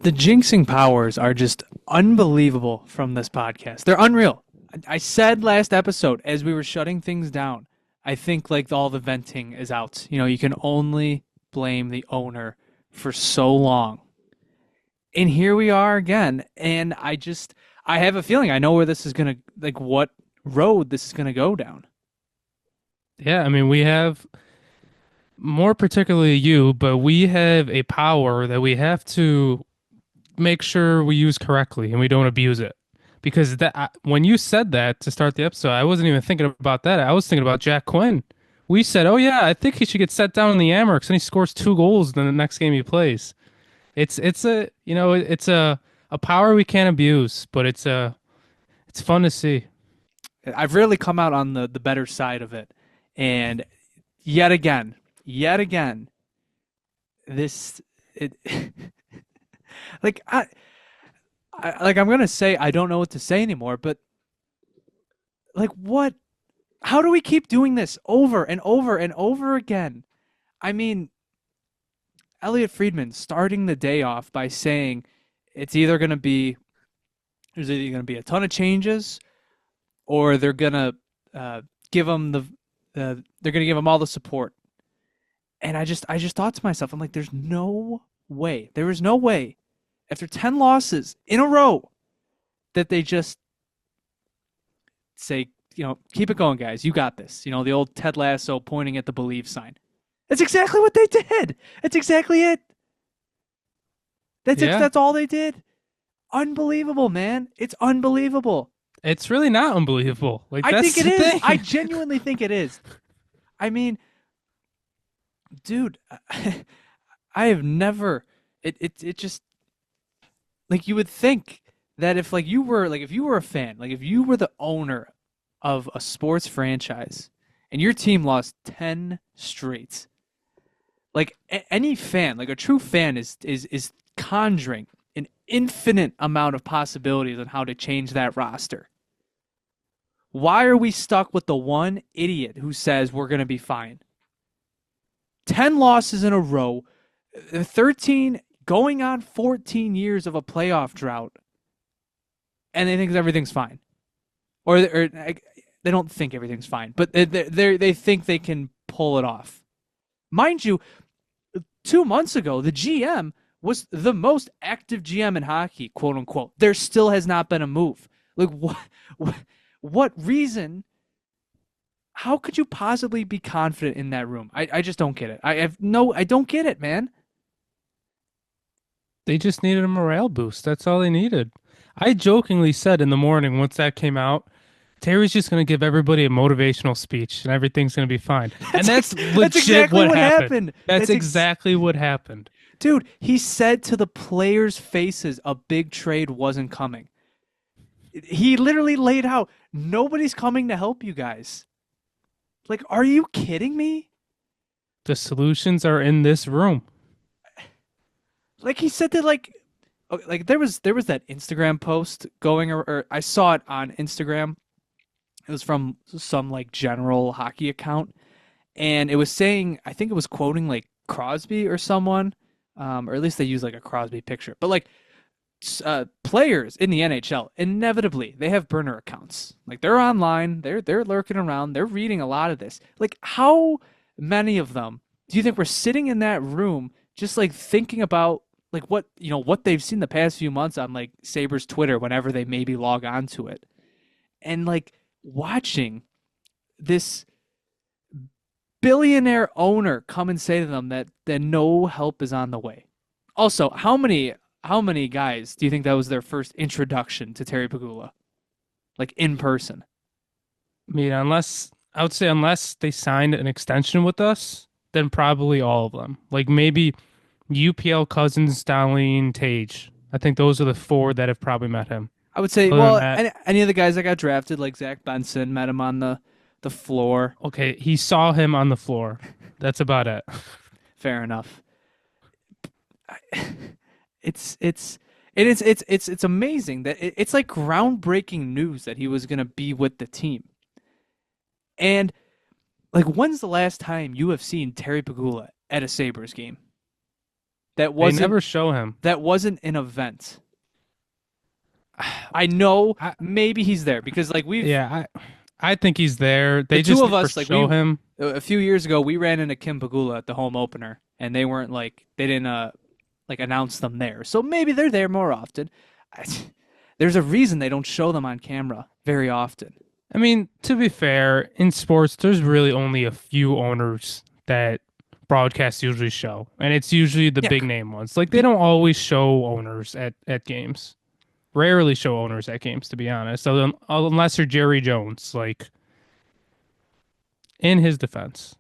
The jinxing powers are just unbelievable from this podcast. They're unreal. I said last episode as we were shutting things down, I think like all the venting is out. You know, you can only blame the owner for so long. And here we are again. And I have a feeling I know where this is going to, like what road this is going to go down. Yeah, I mean, we have more particularly you, but we have a power that we have to make sure we use correctly and we don't abuse it. Because when you said that to start the episode, I wasn't even thinking about that. I was thinking about Jack Quinn. We said, "Oh yeah, I think he should get set down in the Amerks," and he scores 2 goals in the next game he plays. It's a power we can't abuse, but it's fun to see. I've really come out on the better side of it. And yet again, this it like I'm gonna say I don't know what to say anymore, but like what? How do we keep doing this over and over and over again? I mean, Elliot Friedman starting the day off by saying it's either gonna be there's either gonna be a ton of changes or they're gonna give him they're gonna give him all the support. And I just thought to myself, I'm like, there's no way, there is no way after 10 losses in a row that they just say, keep it going, guys. You got this. The old Ted Lasso pointing at the believe sign. That's exactly what they did. That's exactly it. That's it. Yeah, That's all they did. Unbelievable, man. It's unbelievable. it's really not unbelievable. Like I think that's it the is. I thing. genuinely think it is. I mean, dude, I have never. It just like you would think that if you were a fan, like if you were the owner of a sports franchise and your team lost 10 straight, like any fan, like a true fan is conjuring an infinite amount of possibilities on how to change that roster. Why are we stuck with the one idiot who says we're going to be fine? 10 losses in a row, 13 going on 14 years of a playoff drought, and they think everything's fine. Or they don't think everything's fine, but they think they can pull it off. Mind you, 2 months ago, the GM was the most active GM in hockey, quote unquote. There still has not been a move. Like, what reason? How could you possibly be confident in that room? I just don't get it. I don't get it, man. They just needed a morale boost. That's all they needed. I jokingly said in the morning once that came out, Terry's just going to give everybody a motivational speech and everything's going to be fine. And that's That's legit exactly what what happened. happened. That's exactly what happened. Dude, he said to the players' faces a big trade wasn't coming. He literally laid out, nobody's coming to help you guys. Like, are you kidding me? The solutions are in this room. Like he said that there was that Instagram post going, or I saw it on Instagram. It was from some like general hockey account, and it was saying, I think it was quoting like Crosby or someone, or at least they use like a Crosby picture. But like players in the NHL, inevitably they have burner accounts. Like they're online, they're lurking around, they're reading a lot of this. Like how many of them do you think were sitting in that room just like thinking about like what they've seen the past few months on like Sabres Twitter whenever they maybe log on to it, and like watching this billionaire owner come and say to them that no help is on the way. Also, how many guys do you think that was their first introduction to Terry Pegula, like in person? I mean, unless they signed an extension with us, then probably all of them. Like maybe UPL Cousins, Darlene, Tage. I think those are the four that have probably met him. I would say, Other than well, that, any of the guys that got drafted, like Zach Benson, met him on the floor. okay, he saw him on the floor. That's about it. Fair enough. It's amazing that it's like groundbreaking news that he was gonna be with the team. And like, when's the last time you have seen Terry Pegula at a Sabres game? that They wasn't never show him. that wasn't an event. I know I, maybe he's there because like yeah, I think he's there. the They two just of never us like show we him. a few years ago we ran into Kim Pegula at the home opener and they weren't like they didn't like announce them there. So maybe they're there more often. I, there's a reason they don't show them on camera very often. I mean, to be fair, in sports, there's really only a few owners that broadcasts usually show, and it's usually the Yeah, big name ones. Like they don't always show owners at games. Rarely show owners at games, to be honest. So unless you're Jerry Jones, like in his defense,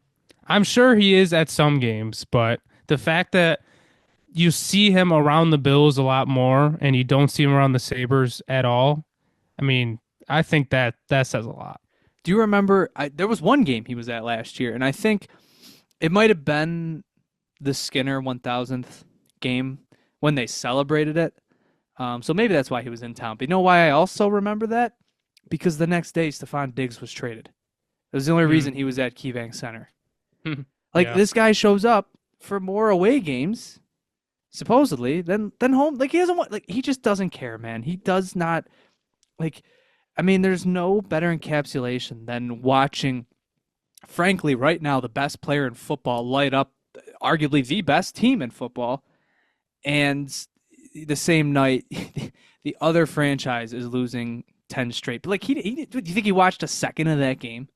I'm sure he is at some games, but the fact that you see him around the Bills a lot more, and you don't see him around the Sabres at all. I mean, I think that says a lot. do you remember? There was one game he was at last year, and I think it might have been the Skinner 1000th game when they celebrated it. So maybe that's why he was in town. But you know why I also remember that? Because the next day, Stephon Diggs was traded. It was the only Mm. reason he was at KeyBank Center. Like Yeah. this guy shows up for more away games, supposedly, than home. Like he doesn't want. Like he just doesn't care, man. He does not like. I mean, there's no better encapsulation than watching, frankly, right now, the best player in football light up arguably the best team in football. And the same night, the other franchise is losing 10 straight. But like, do you think he watched a second of that game?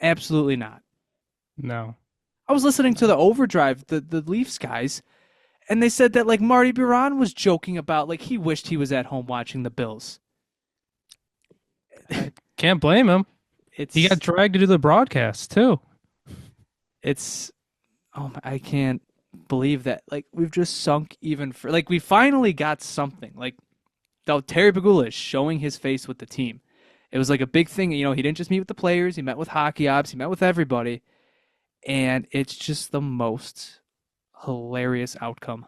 Absolutely not. No. I was listening to the Overdrive, the Leafs guys, and they said that like Marty Biron was joking about like he wished he was at home watching the Bills. I can't blame him. He got It's dragged to do the broadcast too. it's oh my, I can't believe that like we've just sunk even for like we finally got something like though Terry Pegula is showing his face with the team. It was like a big thing. You know, he didn't just meet with the players; he met with hockey ops, he met with everybody, and it's just the most hilarious outcome.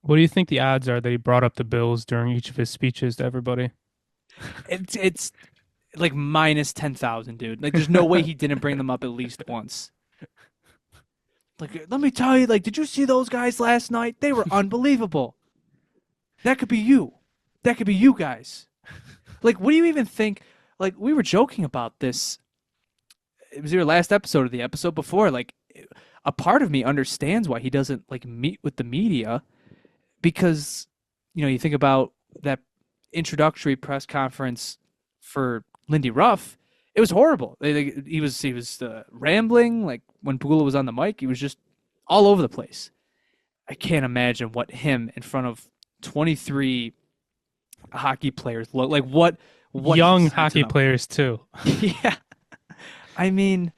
What do you think the odds are that he brought up the Bills during each of his speeches to everybody? It's like minus 10,000, dude. Like, there's no way he didn't bring them up at least once. Like, let me tell you, like, did you see those guys last night? They were unbelievable. That could be you. That could be you guys. Like, what do you even think? Like, we were joking about this. It was your last episode or the episode before. Like, a part of me understands why he doesn't like meet with the media because, you know, you think about that introductory press conference for Lindy Ruff. It was horrible. He was rambling like when Pugula was on the mic. He was just all over the place. I can't imagine what him in front of 23 hockey players look like. What he Young said to hockey them. players too. Yeah, I mean,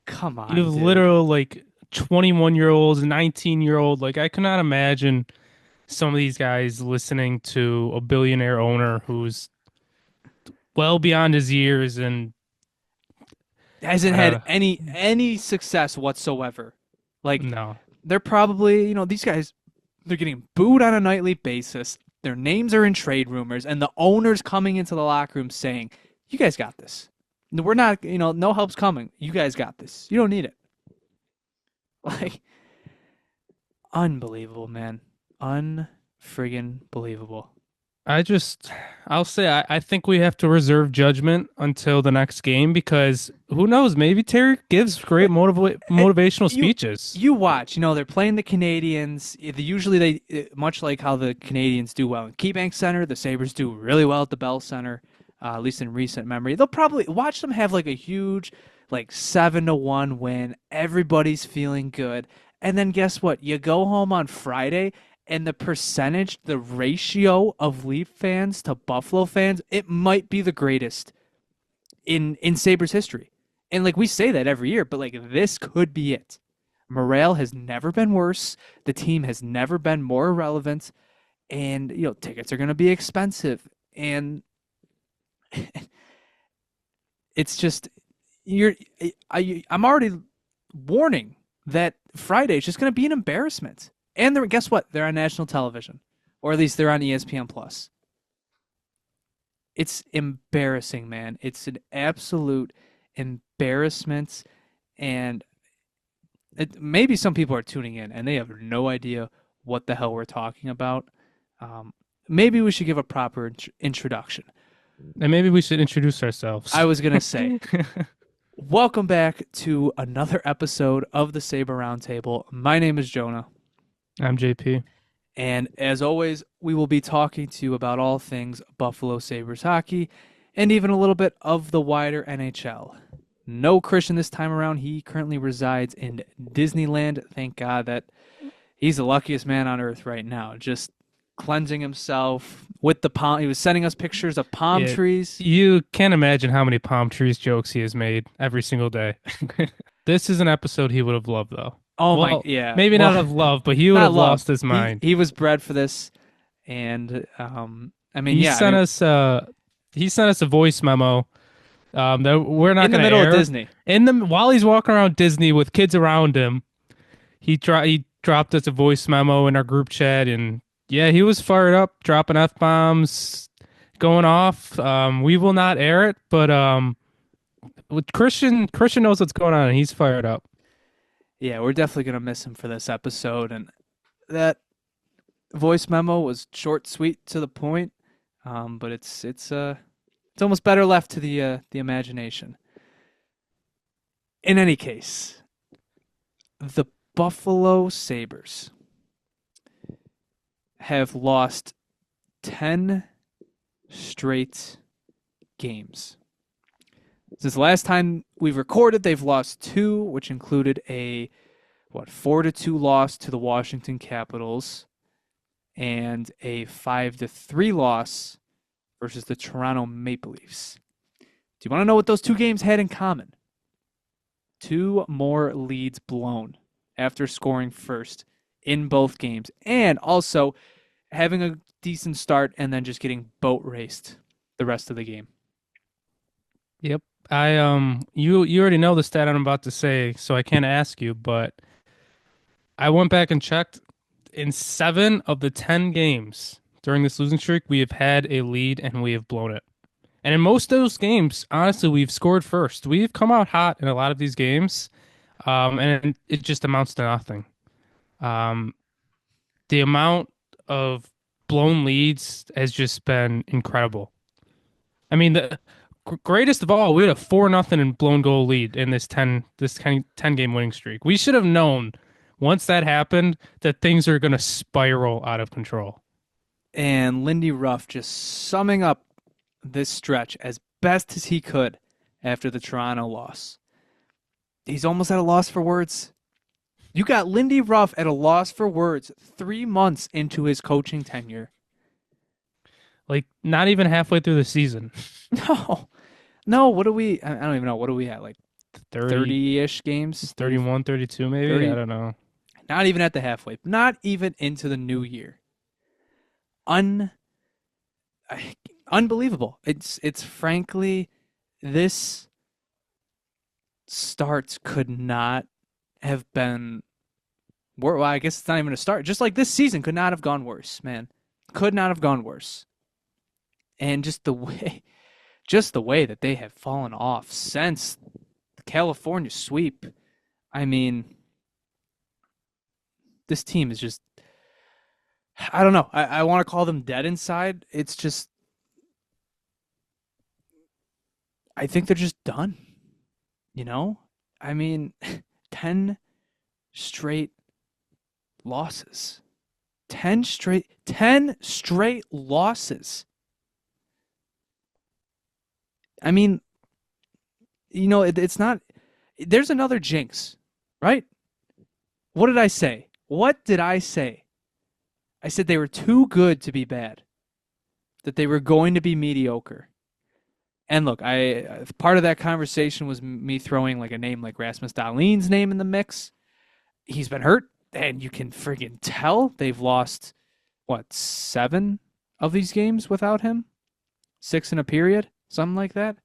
come You on, have dude. literal like 21-year-olds, 19-year-old. Like I cannot imagine some of these guys listening to a billionaire owner who's well beyond his years and Hasn't had uh any success whatsoever. Like no. they're probably, you know, these guys they're getting booed on a nightly basis. Their names are in trade rumors, and the owners coming into the locker room saying, "You guys got this. We're not, you know, no help's coming. You guys got this. You don't need it." Like, unbelievable, man. Unfriggin' believable. I just, I'll say, I think we have to reserve judgment until the next game because who knows? Maybe Terry gives great And motivational you speeches. you watch, you know, they're playing the Canadians. Usually much like how the Canadians do well in KeyBank Center, the Sabres do really well at the Bell Center, at least in recent memory. They'll probably watch them have like a huge like 7-1 win. Everybody's feeling good. And then guess what? You go home on Friday and the ratio of Leaf fans to Buffalo fans, it might be the greatest in Sabres history. And like we say that every year, but like this could be it. Morale has never been worse. The team has never been more irrelevant. And you know, tickets are gonna be expensive. And it's just you're I'm already warning that Friday is just gonna be an embarrassment. And guess what? They're on national television. Or at least they're on ESPN Plus. It's embarrassing, man. It's an absolute embarrassment. And maybe some people are tuning in and they have no idea what the hell we're talking about. Um, Maybe we should give a proper introduction. And maybe we should introduce I ourselves. was gonna say, welcome back to another episode of the Sabre Roundtable. My name is Jonah, I'm JP. and as always, we will be talking to you about all things Buffalo Sabres hockey and even a little bit of the wider NHL. No Christian this time around. He currently resides in Disneyland. Thank God that he's the luckiest man on earth right now. Just cleansing himself with the palm. He was sending us pictures of palm Yeah, trees. you can't imagine how many palm trees jokes he has made every single day. This is an episode he would have loved, though. Oh my, Well, yeah. maybe not Well, have loved, but he would not have love. lost his He mind. he was bred for this, and I mean, He yeah. I sent mean, us he sent us a voice memo that we're not in the going to middle of air. Disney. In the while he's walking around Disney with kids around him, he dropped us a voice memo in our group chat, and yeah, he was fired up, dropping f bombs, going off. We will not air it, but with Christian knows what's going on, and he's fired up. Yeah, we're definitely gonna miss him for this episode, and that voice memo was short, sweet, to the point. But it's almost better left to the imagination. In any case, the Buffalo Sabres have lost 10 straight games. Since the last time we've recorded, they've lost two, which included a 4-2 loss to the Washington Capitals and a 5-3 loss versus the Toronto Maple Leafs. Do you want to know what those two games had in common? Two more leads blown after scoring first in both games, and also having a decent start and then just getting boat raced the rest of the game. Yep. I you already know the stat I'm about to say, so I can't ask you, but I went back and checked. In 7 of the 10 games during this losing streak, we have had a lead and we have blown it. And in most of those games, honestly, we've scored first. We've come out hot in a lot of these games, and it just amounts to nothing. Um, the amount of blown leads has just been incredible. I mean, the greatest of all, we had a 4-0 and blown goal lead in this 10 game winning streak. We should have known once that happened that things are going to spiral out of control. And Lindy Ruff just summing up this stretch as best as he could after the Toronto loss. He's almost at a loss for words. You got Lindy Ruff at a loss for words 3 months into his coaching tenure. Like, not even halfway through the season. No. No, what do we I don't even know. What are we at? Like 30, 30-ish games? 31, 32 maybe? 30. I don't know. Not even at the halfway. Not even into the new year. Un Unbelievable. It's frankly, this start could not have been well, I guess it's not even a start. Just like this season could not have gone worse, man. Could not have gone worse. And just the way that they have fallen off since the California sweep. I mean, this team is just I don't know. I want to call them dead inside. It's just I think they're just done. You know? I mean, 10 straight losses. 10 straight losses. I mean, it's not there's another jinx, right? What did I say? What did I say? I said they were too good to be bad. That they were going to be mediocre. And look, I part of that conversation was me throwing like a name like Rasmus Dahlin's name in the mix. He's been hurt, and you can friggin' tell they've lost what 7 of these games without him, 6 in a period, something like that.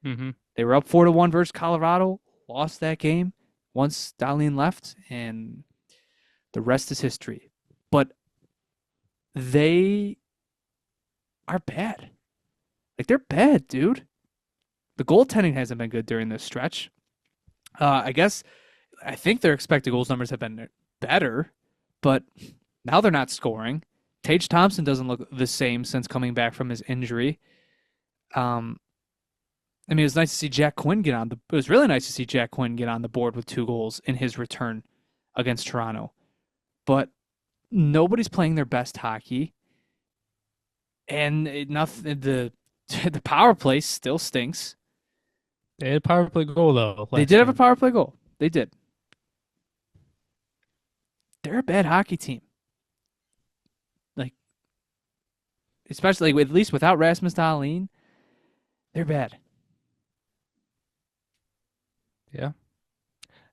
Mm-hmm. They were up 4-1 versus Colorado, lost that game once Dahlin left, and the rest is history. But they are bad. Like, they're bad, dude. The goaltending hasn't been good during this stretch. I guess I think their expected goals numbers have been better, but now they're not scoring. Tage Thompson doesn't look the same since coming back from his injury. Um, I mean, it was nice to see Jack Quinn get on the. It was really nice to see Jack Quinn get on the board with 2 goals in his return against Toronto. But nobody's playing their best hockey, and nothing. The power play still stinks. They had a power play goal though They last did have a game. power play goal. They did. They're a bad hockey team. Like, especially at least without Rasmus Dahlin, they're bad. Yeah.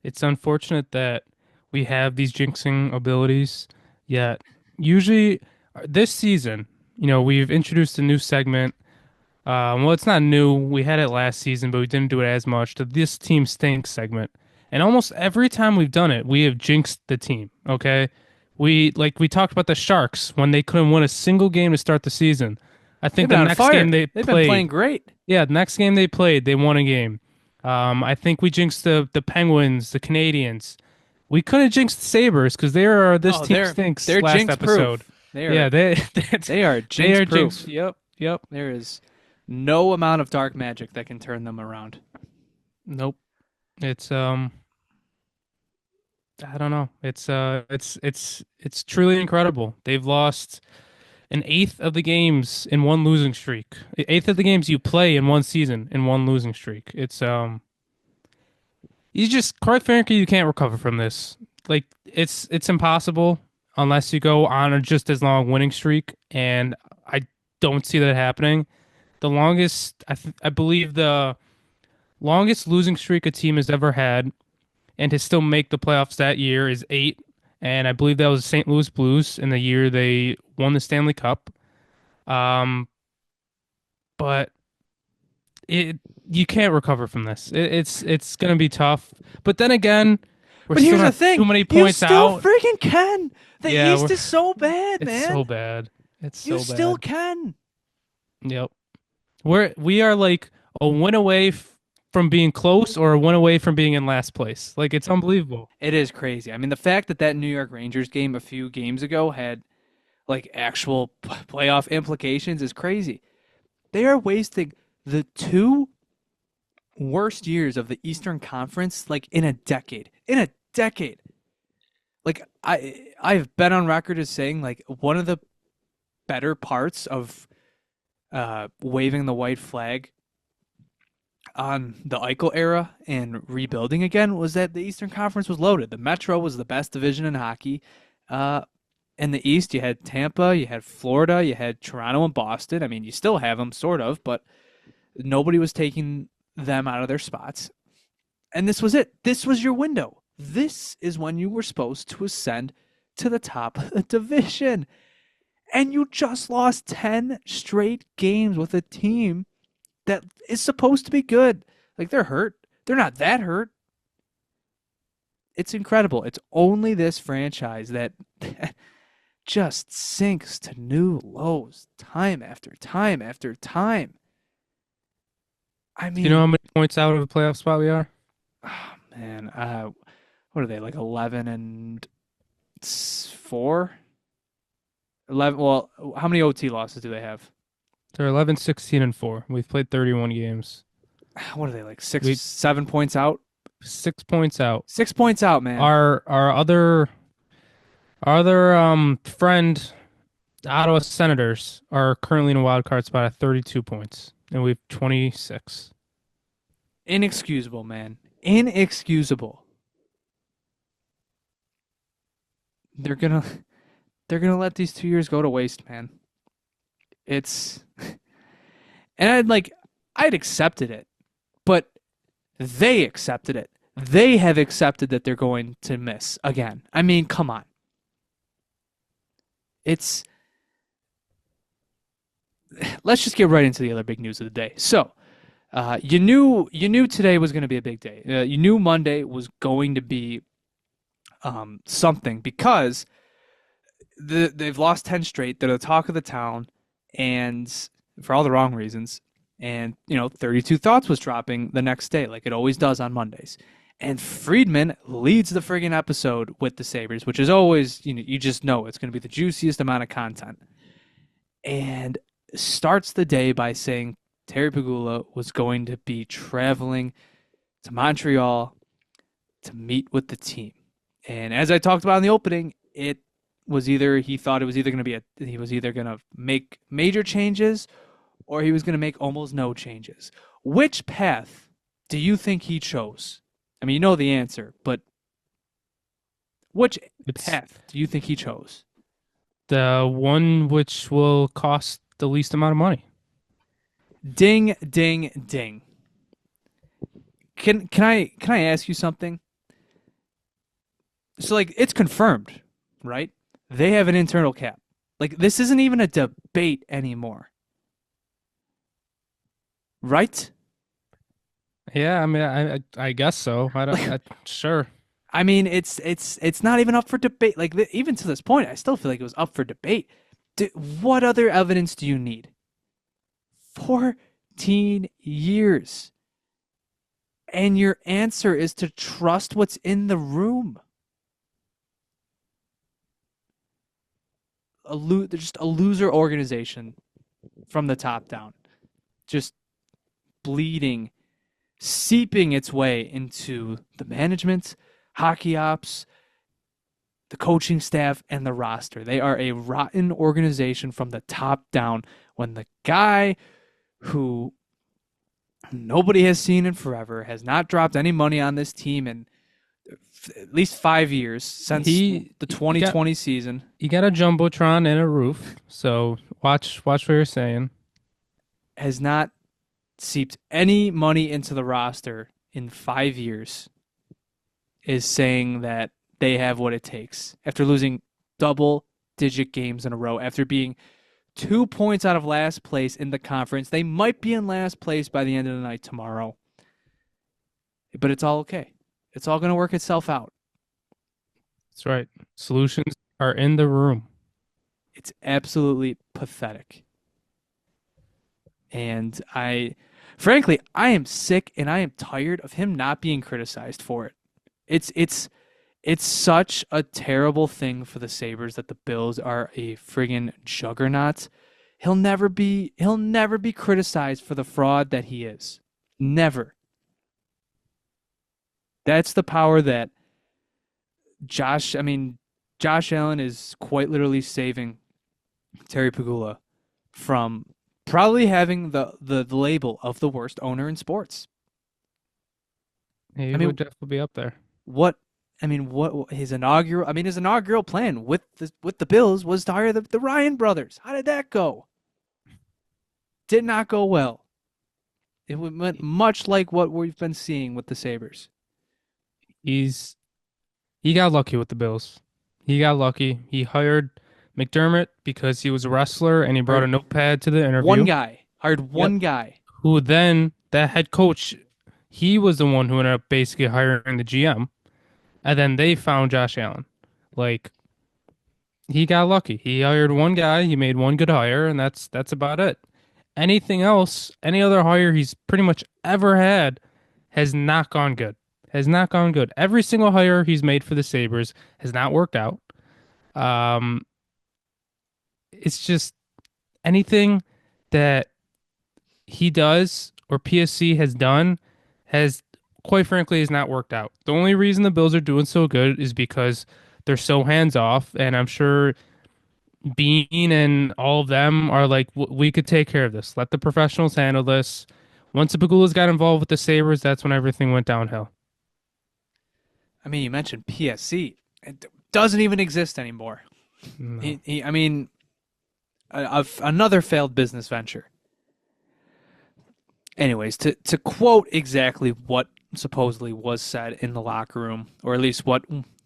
It's unfortunate that we have these jinxing abilities, yet usually this season, we've introduced a new segment. Well, it's not new. We had it last season, but we didn't do it as much. The This Team Stinks segment. And almost every time we've done it, we have jinxed the team. Okay. We talked about the Sharks when they couldn't win a single game to start the season. I They've think the been on next game fire. they They've been playing played, great. yeah, the next game they played, they won a game. I think we jinxed the Penguins, the Canadians. We could have jinxed the Sabres because they are this Oh, team they're stinks they're last jinx episode. proof. They Yeah, are they they are they jinx are jinx. proof. Yep, yep. There is no amount of dark magic that can turn them around. Nope. It's I don't know. It's truly incredible. They've lost an eighth of the games in one losing streak. Eighth of the games you play in one season in one losing streak. It's you just quite frankly you can't recover from this. Like it's impossible unless you go on a just as long winning streak, and I don't see that happening. The longest I believe the longest losing streak a team has ever had and to still make the playoffs that year is 8. And I believe that was the St. Louis Blues in the year they won the Stanley Cup. Um, but it you can't recover from this. It's gonna be tough. But then again, we're But still here's the not too thing: many you points still out. freaking can. The Yeah, East is so bad, it's so man. bad. It's You so still bad. can. Yep. We are like a win away from being close or a win away from being in last place. Like it's unbelievable. It is crazy. I mean, the fact that that New York Rangers game a few games ago had like actual playoff implications is crazy. They are wasting the 2 worst years of the Eastern Conference like in a decade. In a decade. Like I've been on record as saying like one of the better parts of waving the white flag on the Eichel era and rebuilding again was that the Eastern Conference was loaded. The Metro was the best division in hockey. Uh, in the East, you had Tampa, you had Florida, you had Toronto and Boston. I mean, you still have them, sort of, but nobody was taking them out of their spots. And this was it. This was your window. This is when you were supposed to ascend to the top of the division. And you just lost 10 straight games with a team that is supposed to be good. Like they're hurt. They're not that hurt. It's incredible. It's only this franchise that just sinks to new lows time after time after time. I Do you know how mean, many points out of a playoff spot we are? oh, man, what are they like 11 and 4? 11. Well, how many OT losses do they have? They're 11, 16, and 4. We've played 31 games. What are they like 6, We 7 points out? 6 points out. 6 points out, man. Our other friend, the Ottawa Senators, are currently in a wild card spot at 32 points, and we've 26. Inexcusable, man. Inexcusable. They're gonna they're gonna let these 2 years go to waste, man. It's and I'd accepted it, but they accepted it. They have accepted that they're going to miss again. I mean, come on. It's let's just get right into the other big news of the day. So, you knew today was going to be a big day. You knew Monday was going to be something because they've lost 10 straight. They're the talk of the town, and for all the wrong reasons. And 32 Thoughts was dropping the next day, like it always does on Mondays. And Friedman leads the friggin' episode with the Sabres, which is always, you just know it's going to be the juiciest amount of content. And starts the day by saying Terry Pegula was going to be traveling to Montreal to meet with the team. And as I talked about in the opening, it was either he thought it was either going to be he was either going to make major changes or he was going to make almost no changes. Which path do you think he chose? I mean, you know the answer, but which It's path do you think he chose? the one which will cost the least amount of money. Ding, ding, ding. Can I ask you something? So like it's confirmed, right? They have an internal cap. Like this isn't even a debate anymore, right? Yeah, I mean, I guess so. I don't. Sure. I mean, it's not even up for debate. Like even to this point, I still feel like it was up for debate. What other evidence do you need? 14 years, and your answer is to trust what's in the room. They're just a loser organization from the top down, just bleeding, seeping its way into the management, hockey ops, the coaching staff, and the roster. They are a rotten organization from the top down when the guy who nobody has seen in forever has not dropped any money on this team in at least 5 years since the He got 2020 season, a jumbotron and a roof. So watch what you're saying. has not seeped any money into the roster in 5 years, is saying that they have what it takes after losing double digit games in a row, after being 2 points out of last place in the conference. They might be in last place by the end of the night tomorrow, but it's all okay. It's all going to work itself out. That's right. Solutions are in the room. It's absolutely pathetic. And frankly, I am sick and I am tired of him not being criticized for it. It's such a terrible thing for the Sabres that the Bills are a friggin' juggernaut. He'll never be criticized for the fraud that he is. Never. That's the power that Josh Allen is quite literally saving Terry Pegula from probably having the label of the worst owner in sports. He I would mean, definitely be up there. what what his inaugural plan with the Bills was to hire the Ryan brothers. How did that go? Did not go well. It went much like what we've been seeing with the Sabres. He's he got lucky with the Bills. He got lucky. He hired McDermott because he was a wrestler and he brought a Hired notepad to the one interview. guy. Hired Yep. one guy. Who then that head coach, he was the one who ended up basically hiring the GM. And then they found Josh Allen. Like he got lucky. He hired one guy, he made one good hire, and that's about it. Anything else, any other hire he's pretty much ever had has not gone good. Has not gone good. Every single hire he's made for the Sabres has not worked out. Um, it's just anything that he does or PSC has done has quite frankly has not worked out. The only reason the Bills are doing so good is because they're so hands off, and I'm sure Bean and all of them are like, We could take care of this. Let the professionals handle this." Once the Pagulas got involved with the Sabres, that's when everything went downhill. I mean, you mentioned PSC. It doesn't even exist anymore. No. I mean, another failed business venture. Anyways, to quote exactly what supposedly was said in the locker room, or at least what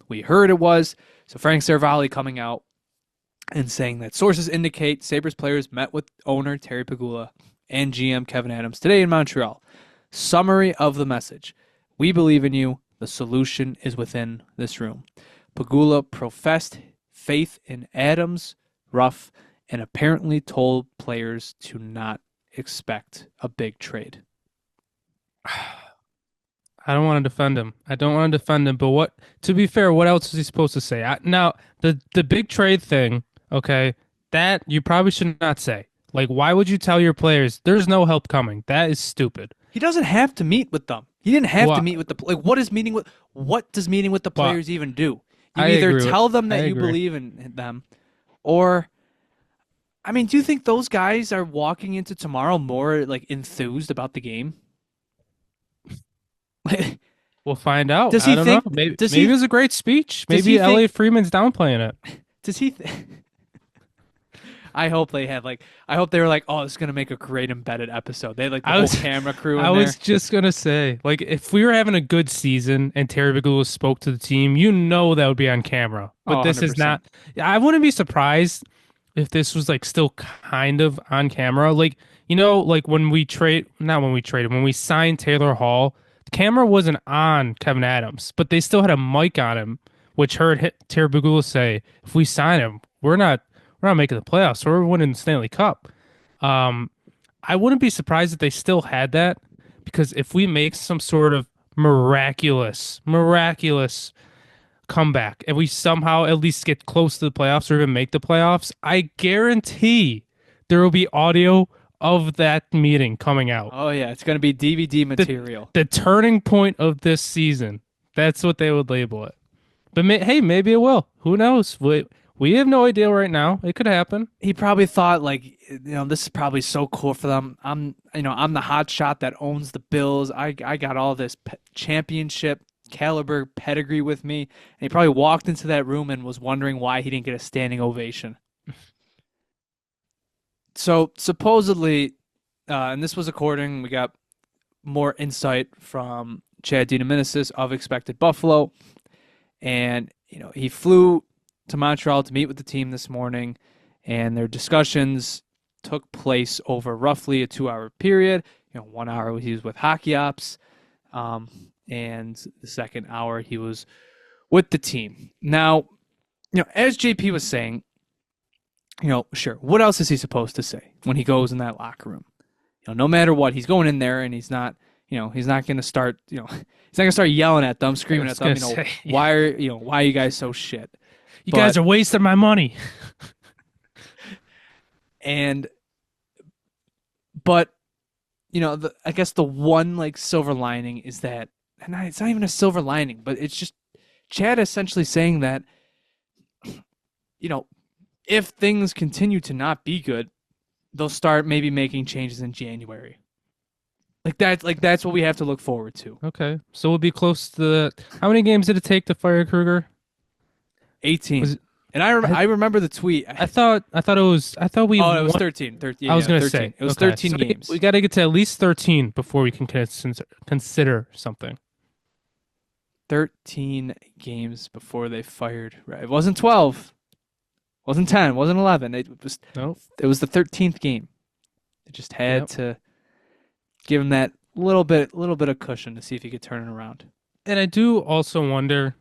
we heard it was. So Frank Cervalli coming out and saying that sources indicate Sabres players met with owner Terry Pegula and GM Kevin Adams today in Montreal. Summary of the message. We believe in you. The solution is within this room. Pegula professed faith in Adams, Ruff, and apparently told players to not expect a big trade. I don't want to defend him. I don't want to defend him. But what? To be fair, what else is he supposed to say? Now, the big trade thing. Okay, that you probably should not say. Like, why would you tell your players there's no help coming? That is stupid. He doesn't have to meet with them. He didn't have to What? meet with the like. What does meeting with the What? players even do? You I either agree with. tell them I that you agree. believe in them, or I mean, do you think those guys are walking into tomorrow more like enthused about the game? We'll find out. does I he don't know. think? Maybe it was a great speech. Does he Maybe think? Elliot Freeman's downplaying it. Does he? I hope they had like. I hope they were like, oh, this is gonna make a great embedded episode. They had like the I whole was camera crew I in there. was just gonna say, like, if we were having a good season and Terry Pegula spoke to the team, you know that would be on camera. Oh, But this is 100%. not. I wouldn't be surprised if this was like still kind of on camera. Like, like when we signed Taylor Hall, the camera wasn't on Kevin Adams, but they still had a mic on him, which Terry Pegula say, if we sign him, we're not making the playoffs, we're winning the Stanley Cup. Um, I wouldn't be surprised if they still had that because if we make some sort of miraculous comeback and we somehow at least get close to the playoffs or even make the playoffs, I guarantee there will be audio of that meeting coming out. Oh yeah, it's gonna be DVD The material. the turning point of this season. That's what they would label it. But hey, maybe it will. Who knows? We have no idea right now. It could happen. He probably thought like, this is probably so cool for them. I'm the hot shot that owns the Bills. I got all this championship caliber pedigree with me. And he probably walked into that room and was wondering why he didn't get a standing ovation. So supposedly, and this was according, we got more insight from Chad DeDominicis of Expected Buffalo, and he flew to Montreal to meet with the team this morning, and their discussions took place over roughly a 2 hour period. 1 hour he was with Hockey Ops, and the second hour he was with the team. Now, as JP was saying, sure, what else is he supposed to say when he goes in that locker room? No matter what, he's going in there and he's not, he's not going to start, he's not going to start yelling at them, screaming at them, why are you guys so shit? You guys are wasting my money. But I guess the one like silver lining is that, and it's not even a silver lining, but it's just Chad essentially saying that, if things continue to not be good, they'll start maybe making changes in January. That's what we have to look forward to. Okay, so we'll be close to how many games did it take to fire Kruger? 18. And I remember the tweet. I thought we. Oh, it was 13. 13. I was gonna 13. say It was okay, 13 so games. We got to get to at least 13 before we can consider something. 13 games before they fired. Right. It wasn't 12. It wasn't 10. It wasn't 11. It was. Nope. It was the 13th game. They just had to give him that little bit of cushion to see if he could turn it around. And I do also wonder,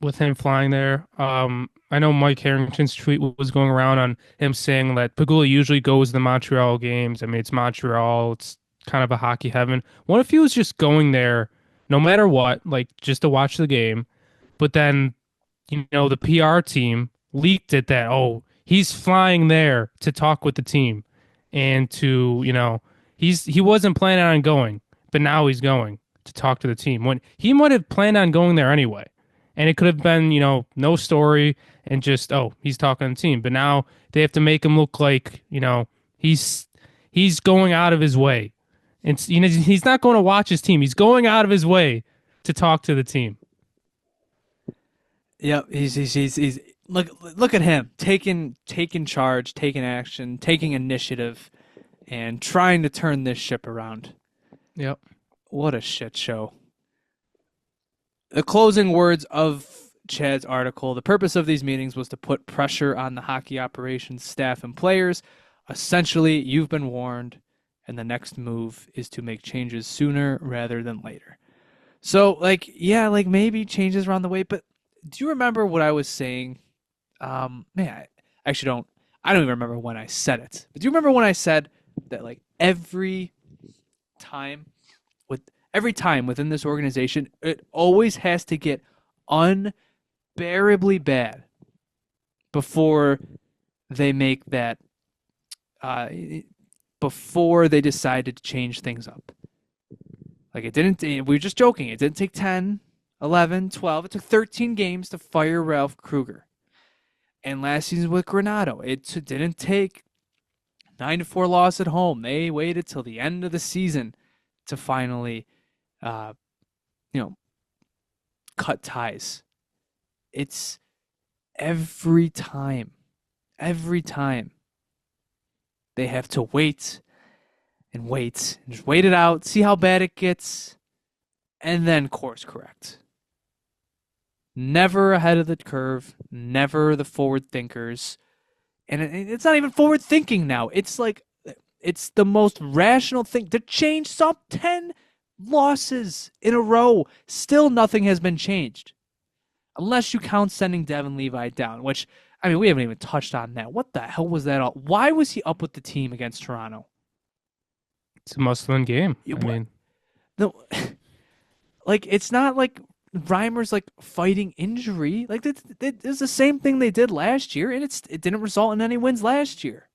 with him flying there, I know Mike Harrington's tweet was going around on him saying that Pegula usually goes to the Montreal games. I mean, it's Montreal. It's kind of a hockey heaven. What if he was just going there, no matter what, like just to watch the game, but then, the PR team leaked it that, oh, he's flying there to talk with the team and to, he wasn't planning on going, but now he's going to talk to the team when he might have planned on going there anyway. And it could have been, no story and just, oh, he's talking to the team. But now they have to make him look like, he's going out of his way. And he's not going to watch his team. He's going out of his way to talk to the team. Yep, he's look at him taking charge, taking action, taking initiative, and trying to turn this ship around. Yep. What a shit show. The closing words of Chad's article: the purpose of these meetings was to put pressure on the hockey operations staff and players. Essentially, you've been warned, and the next move is to make changes sooner rather than later. So, maybe changes are on the way, but do you remember what I was saying? Man, I actually don't. I don't even remember when I said it. But do you remember when I said that, every time every time within this organization, it always has to get unbearably bad before they make that uh, before they decided to change things up. Like it didn't, we were just joking. It didn't take 10, 11, 12. It took 13 games to fire Ralph Kruger. And last season with Granato, it didn't take 9-4 loss at home. They waited till the end of the season to finally, uh, you know, cut ties. It's every time they have to wait and just wait it out, see how bad it gets, and then course correct. Never ahead of the curve, never the forward thinkers. And it's not even forward thinking now. It's like, it's the most rational thing to change some 10 losses in a row. Still nothing has been changed. Unless you count sending Devin Levi down, which, I mean, we haven't even touched on that. What the hell was that all? Why was he up with the team against Toronto? It's a must-win game. You, I mean, no, like, it's not like Reimer's like fighting injury. Like, it's the same thing they did last year, and it didn't result in any wins last year.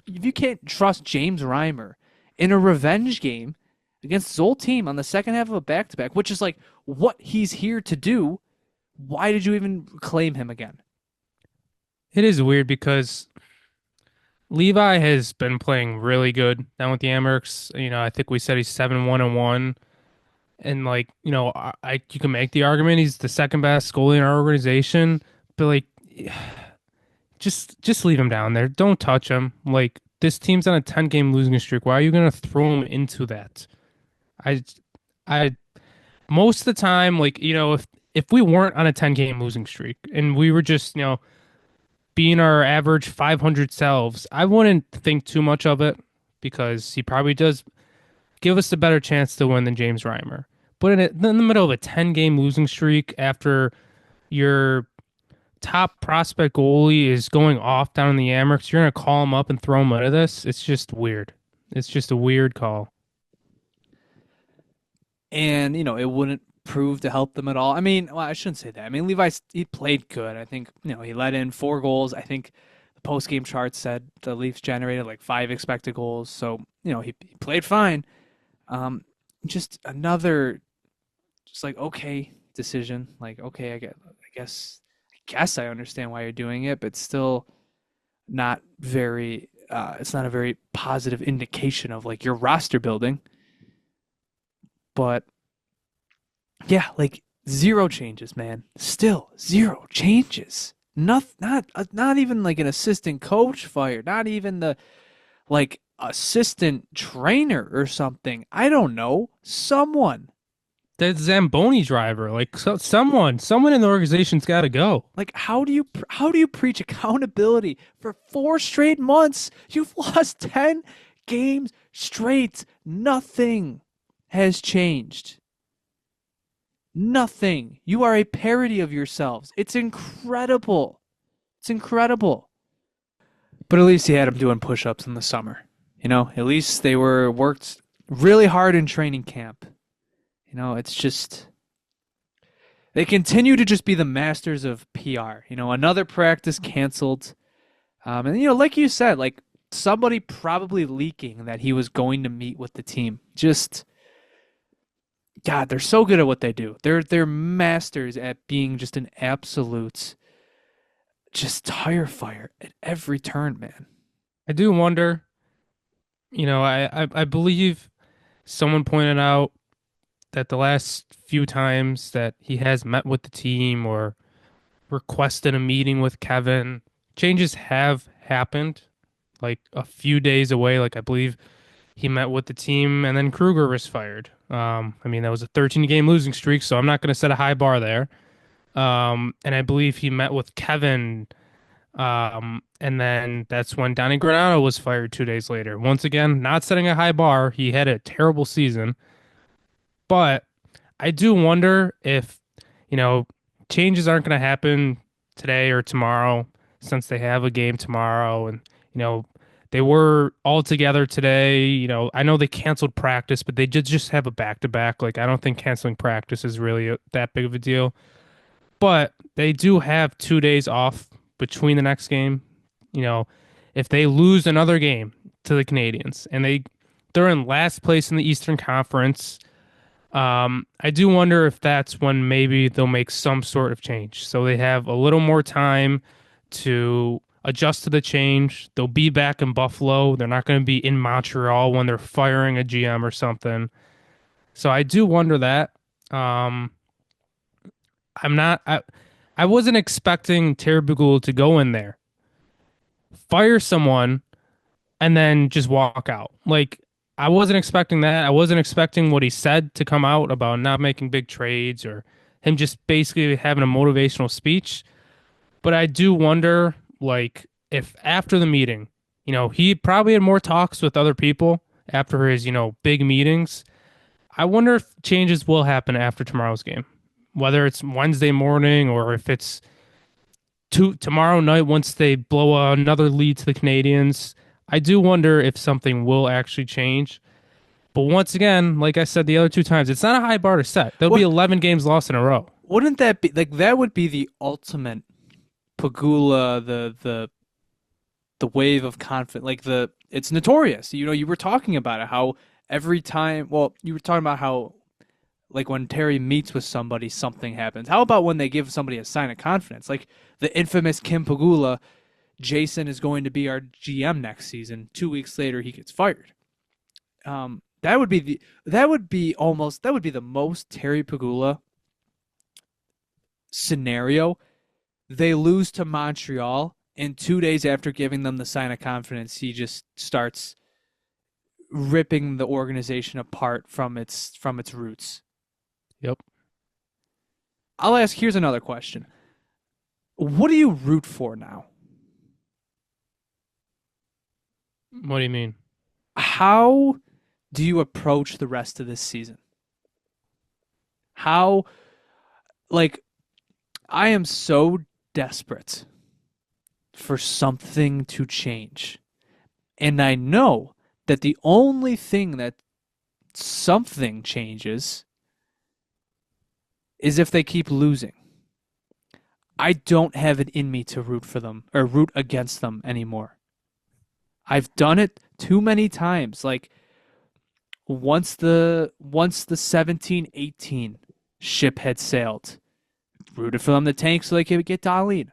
If you can't trust James Reimer in a revenge game against his old team on the second half of a back-to-back, which is like what he's here to do, why did you even claim him again? it is weird because Levi has been playing really good down with the Amerks. I think we said he's 7-1-1. And like, you can make the argument he's the second best goalie in our organization, but like just leave him down there. Don't touch him. Like this team's on a 10-game losing streak. Why are you gonna throw him into that? I I most of the time, like, if we weren't on a 10-game losing streak and we were just, being our average 500 selves, I wouldn't think too much of it because he probably does give us a better chance to win than James Reimer. But in the middle of a 10-game losing streak after your top prospect goalie is going off down in the Amerks, you're going to call him up and throw him out of this? It's just weird. It's just a weird call. And it wouldn't prove to help them at all. I mean, well, I shouldn't say that. I mean, he played good. I think he let in 4 goals. I think the post game chart said the Leafs generated like 5 expected goals. So he played fine. Just another, just like okay decision. Like okay, I guess I understand why you're doing it, but still not very. It's not a very positive indication of like your roster building. But yeah, like zero changes, man. Still zero changes. Not even like an assistant coach fired. Not even the like assistant trainer or something. I don't know. Someone. That Zamboni driver, like someone in the organization's got to go. Like how do you preach accountability for 4 straight months? You've lost 10 games straight. Nothing has changed. Nothing. You are a parody of yourselves. It's incredible. It's incredible. But at least he had them doing push-ups in the summer. At least they were worked really hard in training camp. It's just they continue to just be the masters of PR. Another practice canceled. And like you said, like somebody probably leaking that he was going to meet with the team. Just God, they're so good at what they do. They're masters at being just an absolute just tire fire at every turn, man. I do wonder, I believe someone pointed out that the last few times that he has met with the team or requested a meeting with Kevin, changes have happened like a few days away. Like I believe he met with the team and then Kruger was fired. I mean, that was a 13-game losing streak, so I'm not going to set a high bar there. And I believe he met with Kevin. And then that's when Donnie Granado was fired 2 days later. Once again, not setting a high bar. He had a terrible season. But I do wonder if, changes aren't going to happen today or tomorrow since they have a game tomorrow. And, They were all together today. I know they canceled practice, but they did just have a back-to-back. Like, I don't think canceling practice is really that big of a deal. But they do have 2 days off between the next game. You know, if they lose another game to the Canadians and they're in last place in the Eastern Conference, I do wonder if that's when maybe they'll make some sort of change. So they have a little more time to adjust to the change. They'll be back in Buffalo. They're not going to be in Montreal when they're firing a GM or something. So I do wonder that. Um, I'm not. I wasn't expecting Terry Pegula to go in there, fire someone, and then just walk out. Like, I wasn't expecting that. I wasn't expecting what he said to come out about not making big trades or him just basically having a motivational speech. But I do wonder, like, if after the meeting, he probably had more talks with other people after his, big meetings. I wonder if changes will happen after tomorrow's game, whether it's Wednesday morning or if it's tomorrow night once they blow another lead to the Canadians. I do wonder if something will actually change. But once again, like I said the other two times, it's not a high bar to set. There'll be What 11 games lost in a row. wouldn't that be like that would be the ultimate Pagula, the wave of confidence, like it's notorious. You were talking about it, how every time, well, you were talking about how like when Terry meets with somebody, something happens. How about when they give somebody a sign of confidence? Like the infamous Kim Pagula, Jason is going to be our GM next season. 2 weeks later, he gets fired. That would be the most Terry Pagula scenario. They lose to Montreal, and 2 days after giving them the sign of confidence, he just starts ripping the organization apart from its roots. Yep. I'll ask. Here's another question: what do you root for now? What do you mean? How do you approach the rest of this season? How, like, I am so desperate for something to change. And I know that the only thing that something changes is if they keep losing. I don't have it in me to root for them or root against them anymore. I've done it too many times. Like once the 17-18 ship had sailed, rooted for them to tank so they could get Darlene.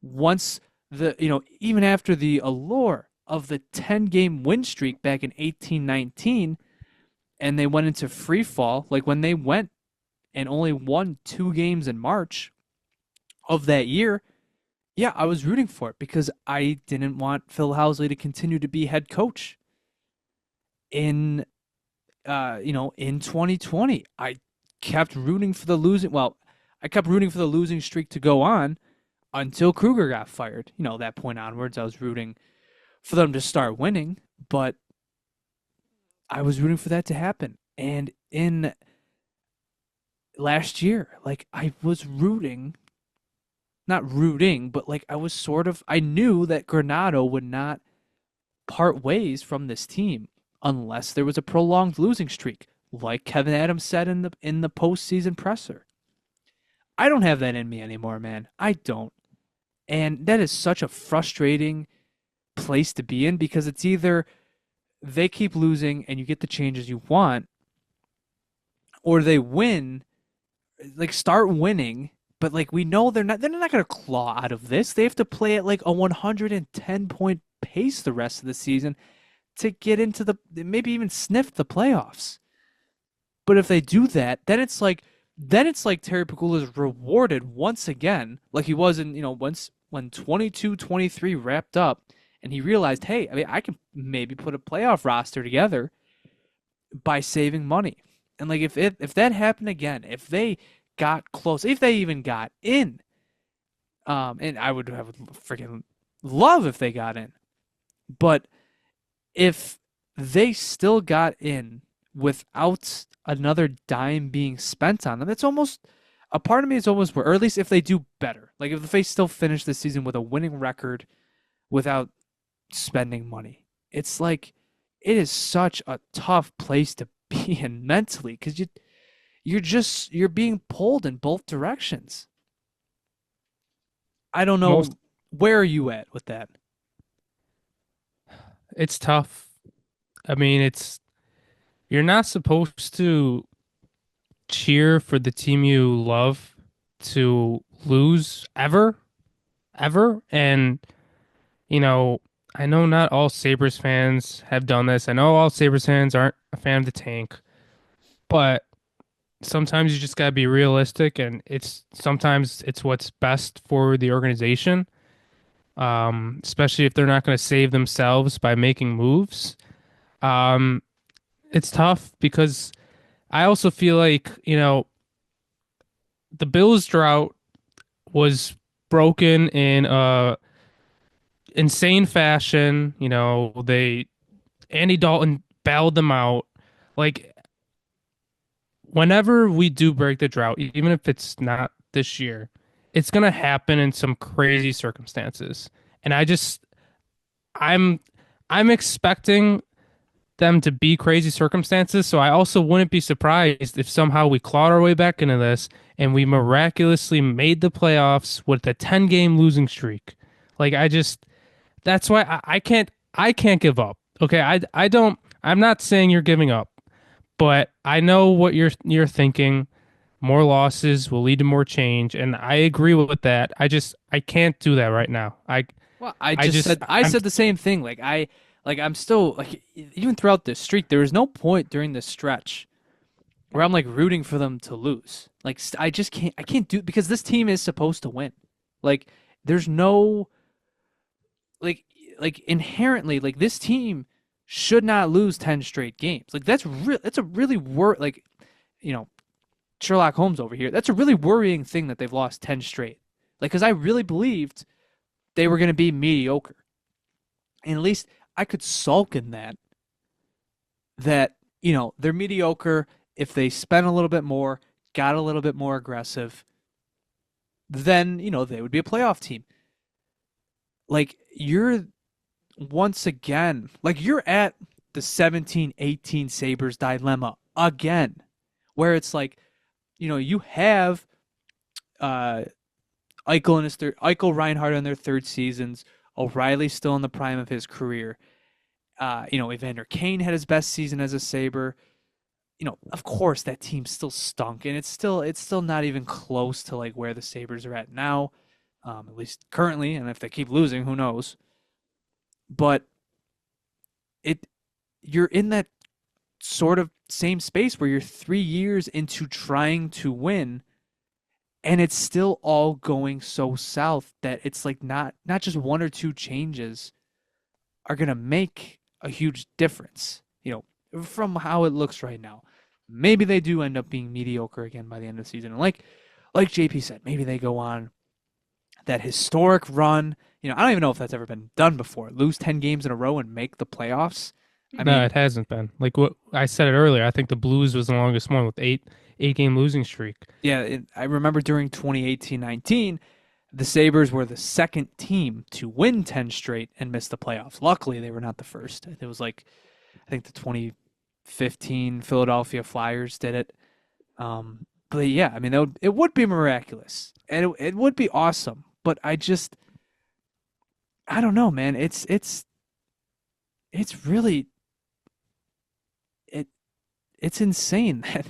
Once even after the allure of the 10-game win streak back in 18-19, and they went into free fall, like when they went and only won 2 games in March of that year, yeah, I was rooting for it because I didn't want Phil Housley to continue to be head coach in in 2020. I kept rooting for the losing. Well, I kept rooting for the losing streak to go on until Kruger got fired. That point onwards, I was rooting for them to start winning, but I was rooting for that to happen. And in last year, like I was rooting, not rooting, but like I was I knew that Granato would not part ways from this team unless there was a prolonged losing streak, like Kevin Adams said in the postseason presser. I don't have that in me anymore, man. I don't. And that is such a frustrating place to be in because it's either they keep losing and you get the changes you want, or they win, like start winning, but like we know they're not going to claw out of this. They have to play at like a 110-point pace the rest of the season to get into maybe even sniff the playoffs. But if they do that, then it's like Terry Pegula is rewarded once again, like he was in once when 22-23 wrapped up, and he realized, hey, I mean, I can maybe put a playoff roster together by saving money. And like if that happened again, if they got close, if they even got in, and I would have freaking love if they got in, but if they still got in without another dime being spent on them, it's almost a part of me is almost, or at least if they do better, like if they still finish the season with a winning record without spending money. It's like it is such a tough place to be in mentally because you're being pulled in both directions. I don't Most know, where are you at with that? it's tough. I mean, it's you're not supposed to cheer for the team you love to lose ever. And, you know, I know not all Sabres fans have done this. I know all Sabres fans aren't a fan of the tank, but sometimes you just gotta be realistic and it's sometimes it's what's best for the organization. Especially if they're not going to save themselves by making moves. Um, it's tough because I also feel like, the Bills drought was broken in insane fashion. They Andy Dalton bailed them out. Like whenever we do break the drought, even if it's not this year, it's gonna happen in some crazy circumstances. And I'm I'm expecting them to be crazy circumstances. So I also wouldn't be surprised if somehow we clawed our way back into this and we miraculously made the playoffs with a 10 game losing streak. Like that's why I can't give up. Okay, I'm not saying you're giving up, but I know what you're thinking. More losses will lead to more change, and I agree with that. I can't do that right now. Well, I just I I'm said the same thing. I'm still like even throughout this streak, there was no point during this stretch where I'm like rooting for them to lose. Like I just I can't do because this team is supposed to win. Like there's no like inherently like this team should not lose 10 straight games. Like that's a really you know, Sherlock Holmes over here. That's a really worrying thing that they've lost 10 straight. Like cuz I really believed they were going to be mediocre. And at least I could sulk in that, they're mediocre if they spent a little bit more, got a little bit more aggressive, then, they would be a playoff team. Like you're once again, like you're at the 17-18 Sabres dilemma again, where it's like, you have uh Eichel Reinhardt in their third seasons, O'Reilly's still in the prime of his career. Evander Kane had his best season as a Sabre. Of course that team still stunk, and it's still not even close to like where the Sabres are at now, at least currently. And if they keep losing, who knows? But it you're in that sort of same space where you're 3 years into trying to win, and it's still all going so south that it's like not just one or two changes are gonna make a huge difference. From how it looks right now, maybe they do end up being mediocre again by the end of the season. And like JP said, maybe they go on that historic run. I don't even know if that's ever been done before. Lose 10 games in a row and make the playoffs. I No, mean, it hasn't been. Like what I said it earlier, I think the Blues was the longest one with eight game losing streak. yeah, I remember during 2018-19, the Sabres were the second team to win 10 straight and miss the playoffs. Luckily, they were not the first. It was like, I think the 2015 Philadelphia Flyers did it. But yeah, I mean, it would be miraculous and it would be awesome. But I don't know, man. It's really, it, it's insane that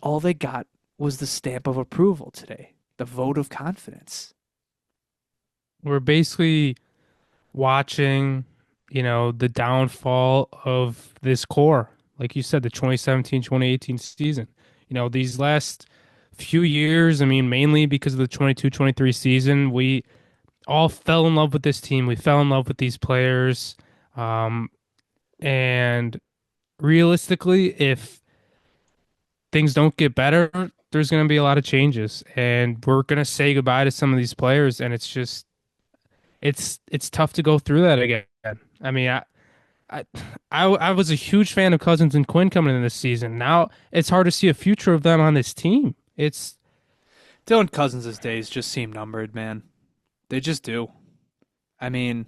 all they got was the stamp of approval today, the vote of confidence. We're basically watching, the downfall of this core. Like you said, the 2017-2018 season. These last few years, I mean, mainly because of the 22-23 season, we all fell in love with this team. We fell in love with these players. Um, and realistically, if things don't get better, there's going to be a lot of changes, and we're going to say goodbye to some of these players, and it's tough to go through that again. I mean, I, I was a huge fan of Cousins and Quinn coming in this season. Now it's hard to see a future of them on this team. It's Dylan Cousins' days just seem numbered, man. They just do. I mean,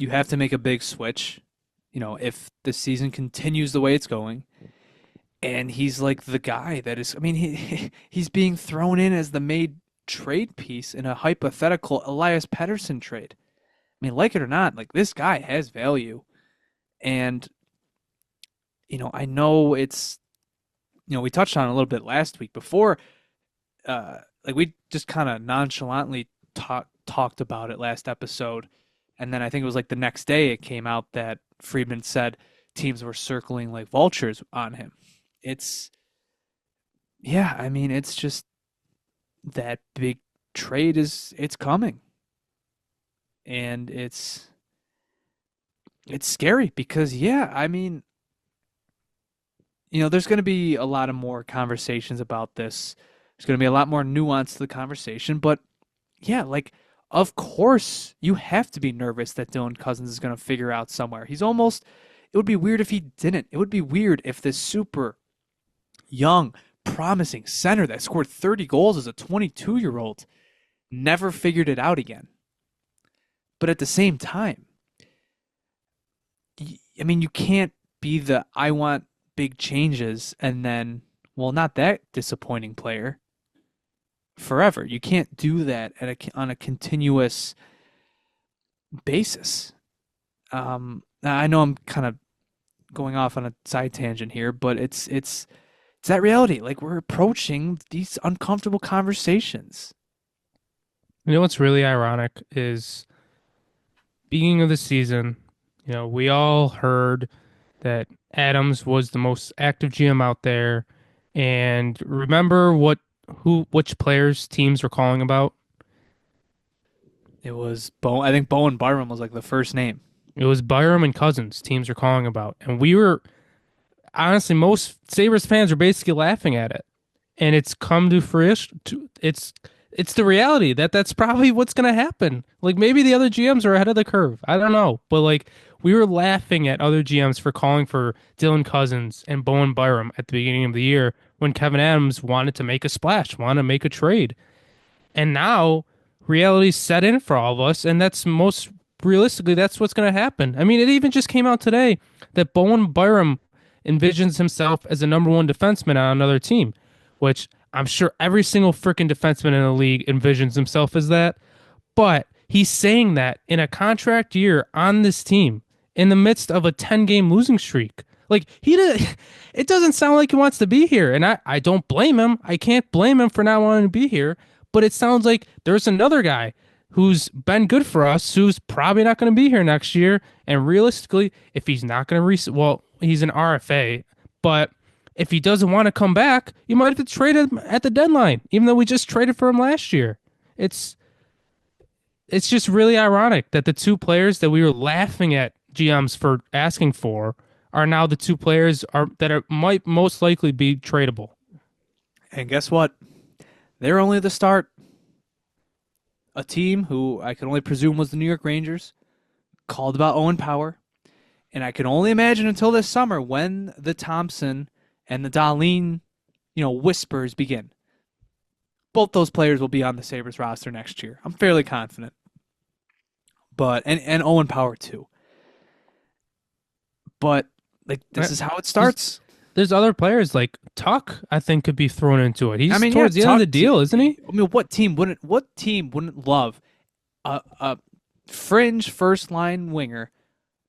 you have to make a big switch, if the season continues the way it's going. And he's like the guy that is, I mean, he's being thrown in as the made trade piece in a hypothetical Elias Pettersson trade. I mean, like it or not, like this guy has value. And, I know we touched on it a little bit last week before, like we just kind of nonchalantly talked about it last episode. And then I think it was like the next day it came out that Friedman said teams were circling like vultures on him. It's, yeah, I mean, it's just that big trade it's coming. And it's scary because, yeah, I mean, there's going to be a lot of more conversations about this. There's going to be a lot more nuance to the conversation, but yeah, like of course you have to be nervous that Dylan Cousins is going to figure out somewhere. It would be weird if he didn't. It would be weird if this super young, promising center that scored 30 goals as a 22-year-old never figured it out again. But at the same time, I mean, you can't be the I want big changes and then, well, not that disappointing player forever. You can't do that on a continuous basis. I know I'm kind of going off on a side tangent here, but it's that reality. Like we're approaching these uncomfortable conversations. You know what's really ironic is beginning of the season, we all heard that Adams was the most active GM out there. And remember which players teams were calling about? It was I think Bowen Byram was like the first name. It was Byram and Cousins teams were calling about. And we were honestly, most Sabres fans were basically laughing at it. And it's come to fruition. It's the reality that's probably what's going to happen. Like maybe the other GMs are ahead of the curve. I don't know, but like we were laughing at other GMs for calling for Dylan Cousins and Bowen Byram at the beginning of the year when Kevin Adams wanted to make a splash, wanted to make a trade. And now reality's set in for all of us, and that's most realistically that's what's going to happen. I mean, it even just came out today that Bowen Byram envisions himself as a number one defenseman on another team, which I'm sure every single freaking defenseman in the league envisions himself as that. But he's saying that in a contract year on this team in the midst of a 10-game losing streak. Like it doesn't sound like he wants to be here. And I don't blame him. I can't blame him for not wanting to be here. But it sounds like there's another guy who's been good for us, who's probably not going to be here next year. And realistically, if he's not going to well, he's an RFA, but if he doesn't want to come back, you might have to trade him at the deadline, even though we just traded for him last year. It's just really ironic that the two players that we were laughing at GMs for asking for are now the two players might most likely be tradable. And guess what? They're only the start. A team who I can only presume was the New York Rangers called about Owen Power. And I can only imagine until this summer when the Thompson and the Dahlin, whispers begin. Both those players will be on the Sabres roster next year. I'm fairly confident. But and Owen Power too. But like this is how it starts. There's other players like Tuck, I think, could be thrown into it. He's towards the end Tuck, of the deal, isn't he? I mean, what team wouldn't love a fringe first line winger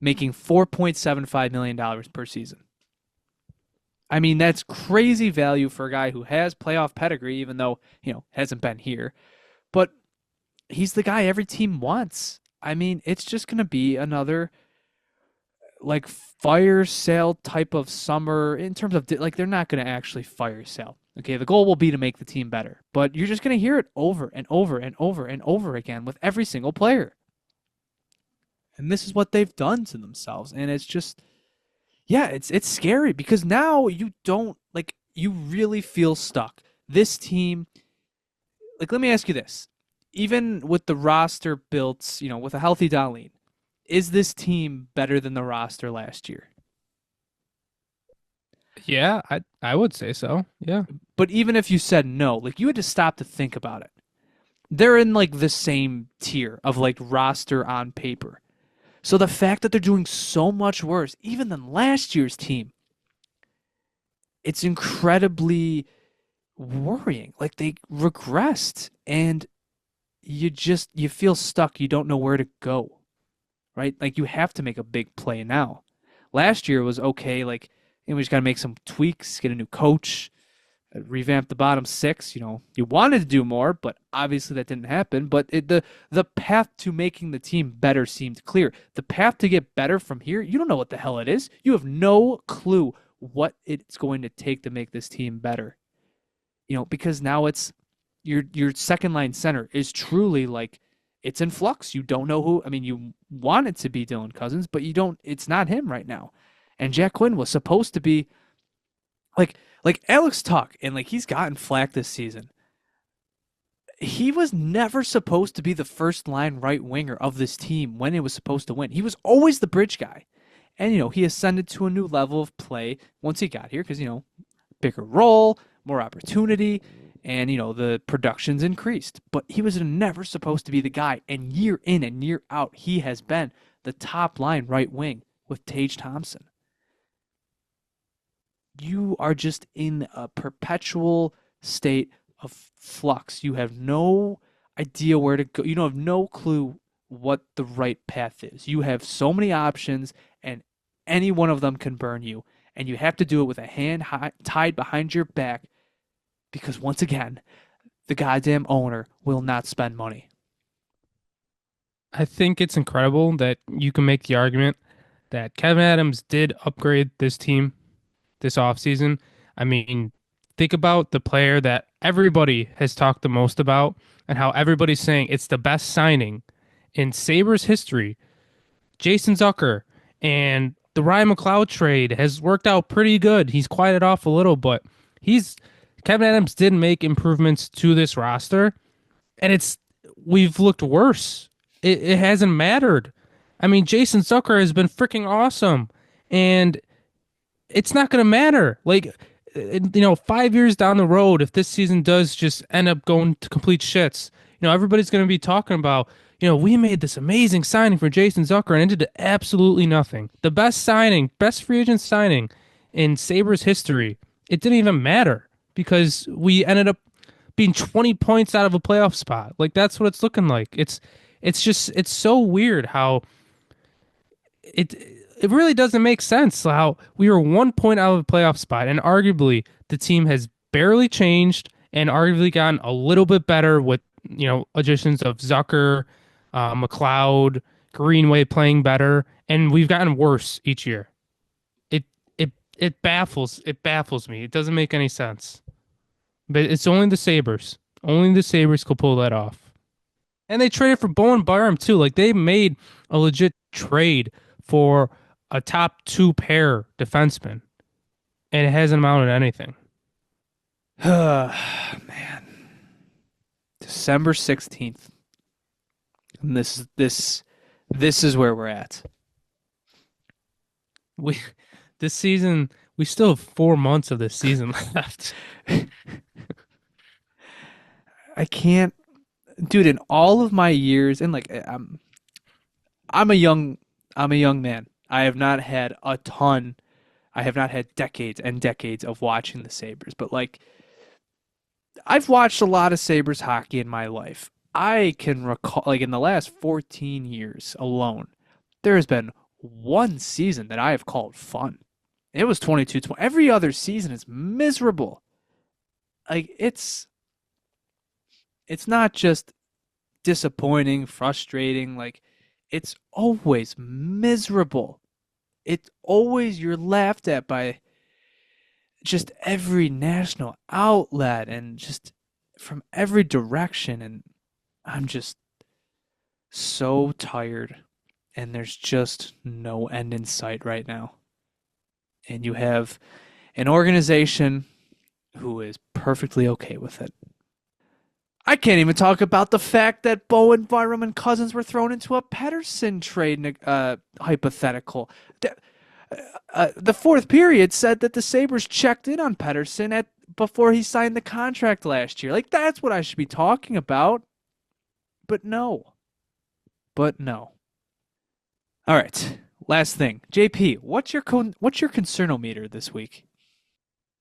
making $4.75 million per season? I mean, that's crazy value for a guy who has playoff pedigree, even though, hasn't been here. But he's the guy every team wants. I mean, it's just going to be another like fire sale type of summer in terms of like they're not going to actually fire sale. Okay, the goal will be to make the team better, but you're just going to hear it over and over and over and over again with every single player. And this is what they've done to themselves, and it's just yeah, it's scary because now you really feel stuck. This team, like, let me ask you this. Even with the roster built, with a healthy Dahlin, is this team better than the roster last year? Yeah, I would say so. Yeah. But even if you said no, like you had to stop to think about it. They're in like the same tier of like roster on paper. So the fact that they're doing so much worse, even than last year's team, it's incredibly worrying. Like they regressed and you feel stuck. You don't know where to go, right? Like you have to make a big play now. Last year was okay. Like we just got to make some tweaks, get a new coach, revamp the bottom six. You wanted to do more, but obviously that didn't happen. But the path to making the team better seemed clear. The path to get better from here, you don't know what the hell it is. You have no clue what it's going to take to make this team better. Because now it's your second line center is truly like it's in flux. You don't know who. I mean, you want it to be Dylan Cousins, but you don't. It's not him right now. And Jack Quinn was supposed to be like Alex Tuck, and like he's gotten flack this season. He was never supposed to be the first line right winger of this team when it was supposed to win. He was always the bridge guy. And he ascended to a new level of play once he got here because bigger role, more opportunity, and the production's increased. But he was never supposed to be the guy. And year in and year out, he has been the top line right wing with Tage Thompson. You are just in a perpetual state of flux. You have no idea where to go. You don't have no clue what the right path is. You have so many options, and any one of them can burn you. And you have to do it with a hand tied behind your back because, once again, the goddamn owner will not spend money. I think it's incredible that you can make the argument that Kevin Adams did upgrade this team this offseason. I mean, think about the player that everybody has talked the most about and how everybody's saying it's the best signing in Sabres history. Jason Zucker, and the Ryan McLeod trade has worked out pretty good. He's quieted off a little, but he's Kevin Adams did make improvements to this roster, and we've looked worse. It hasn't mattered. I mean, Jason Zucker has been freaking awesome, and it's not going to matter. Like, 5 years down the road, if this season does just end up going to complete shits, everybody's going to be talking about, we made this amazing signing for Jason Zucker and it did absolutely nothing. The best signing, best free agent signing in Sabres history. It didn't even matter because we ended up being 20 points out of a playoff spot. Like, that's what it's looking like. It's so weird how it really doesn't make sense how we were 1 point out of a playoff spot, and arguably the team has barely changed and arguably gotten a little bit better with additions of Zucker, McLeod, Greenway playing better, and we've gotten worse each year. It it baffles me. It doesn't make any sense. But it's only the Sabres. Only the Sabres could pull that off. And they traded for Bowen Byram too. Like they made a legit trade for a top two pair defenseman, and it hasn't amounted to anything. Man, December 16th. And this is where we're at. We this season we still have 4 months of this season left. I can't, dude. In all of my years, and like I'm a young man. I have not had a ton. I have not had decades and decades of watching the Sabres, but like I've watched a lot of Sabres hockey in my life. I can recall, like in the last 14 years alone, there has been one season that I have called fun. It was 22-20. Every other season is miserable. Like it's not just disappointing, frustrating, like it's always miserable. It's always you're laughed at by just every national outlet and just from every direction, and I'm just so tired, and there's just no end in sight right now. And you have an organization who is perfectly okay with it. I can't even talk about the fact that Bowen, Byram, and Cousins were thrown into a Pedersen trade hypothetical. The fourth period said that the Sabres checked in on Pedersen before he signed the contract last year. Like, that's what I should be talking about. But no. But no. All right. Last thing, JP, what's your concernometer this week?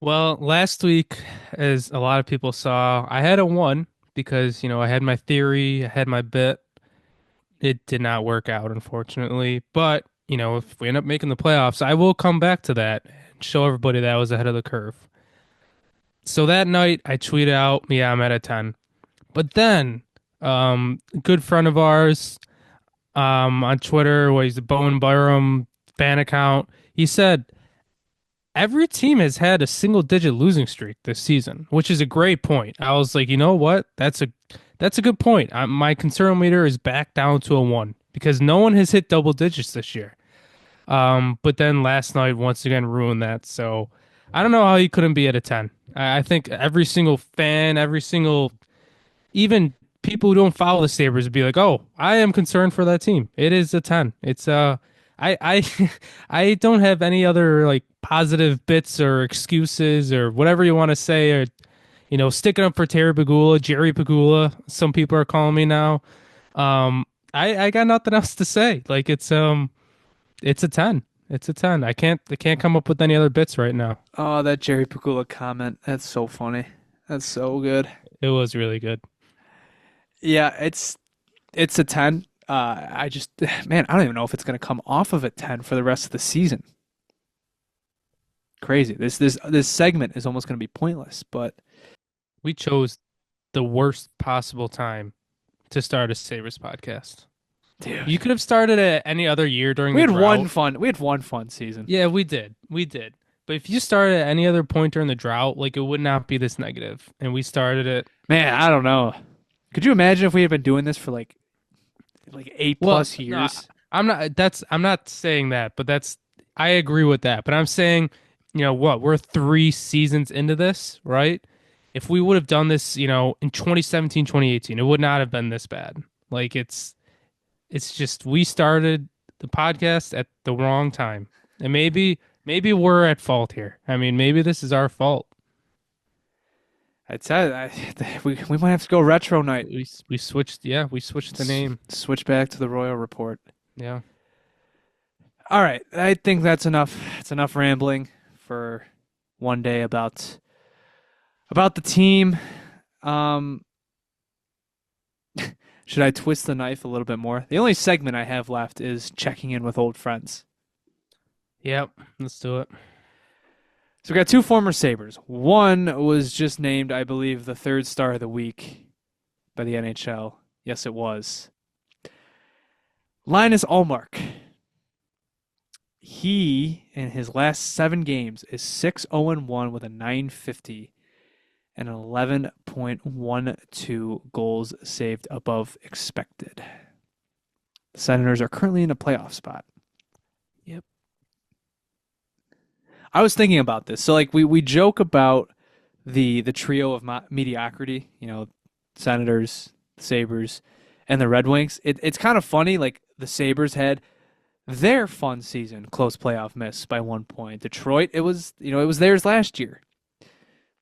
Well, last week, as a lot of people saw, I had a one because, I had my theory, I had my bit. It did not work out, unfortunately. But, if we end up making the playoffs, I will come back to that and show everybody that I was ahead of the curve. So that night, I tweeted out, yeah, I'm at a 10. But then, a good friend of ours, on Twitter, he's the Bowen Byram fan account, he said, every team has had a single digit losing streak this season, which is a great point. I was like, you know what? That's a good point. My concern meter is back down to a one because no one has hit double digits this year. But then last night once again ruined that. So I don't know how he couldn't be at a 10. I think every single fan, every single even people who don't follow the Sabres would be like, "Oh, I am concerned for that team." It is a 10. It's I I don't have any other like positive bits or excuses or whatever you want to say or sticking up for Terry Pegula, Jerry Pegula, some people are calling me now. Um I got nothing else to say. Like it's a 10. It's a 10. I can't come up with any other bits right now. Oh, that Jerry Pegula comment. That's so funny. That's so good. It was really good. Yeah, it's a 10. I just man, I don't even know if it's going to come off of a 10 for the rest of the season. Crazy. This segment is almost going to be pointless, but We chose the worst possible time to start a Sabres podcast. You dude, could have started it any other year during we the had one drought. fun we had one fun season. Yeah, we did. We did. But if you started at any other point during the drought, like it would not be this negative. And we started it. Man, I don't know. Could you imagine if we had been doing this for like eight Well, plus no, years? I'm not saying that, but I agree with that. But I'm saying, what? We're 3 seasons into this, right? If we would have done this, in 2017, 2018, it would not have been this bad. Like it's just we started the podcast at the wrong time. And maybe we're at fault here. I mean, maybe this is our fault. I'd say we might have to go retro night. We switched, yeah, we switched the name. Switch back to the Royal Report. Yeah. All right, I think that's enough. It's enough rambling for one day about the team. Um, should I twist the knife a little bit more? The only segment I have left is checking in with old friends. Yep, let's do it. So we got two former Sabres. One was just named, I believe, the third star of the week by the NHL. Yes, it was. Linus Ullmark. He, in his last 7 games, is 6-0-1 with a 950 and 11.12 goals saved above expected. The Senators are currently in a playoff spot. Yep. I was thinking about this. So like we joke about the trio of mediocrity, Senators, Sabres, and the Red Wings. It's kind of funny. Like the Sabres had their fun season, close playoff miss by 1 point. Detroit, it was theirs last year.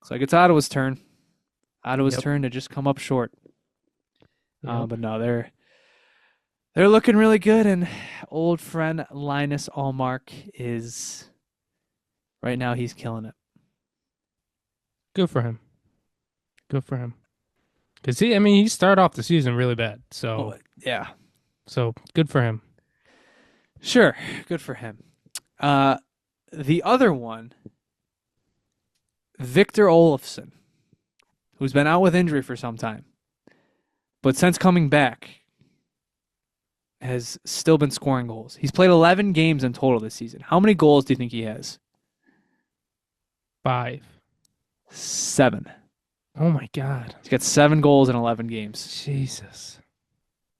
So like it's Ottawa's turn. Ottawa's Yep. turn to just come up short. Yep. But no, they're looking really good, and old friend Linus Ullmark is right now he's killing it. Good for him. Good for him. Cause he started off the season really bad. Oh yeah, So good for him. sure, good for him. Uh, the other one, Victor Olofsson, who's been out with injury for some time, but since coming back, has still been scoring goals. He's played 11 games in total this season. How many goals do you think he has? 5. 7. Oh my God. He's got 7 goals in 11 games. Jesus.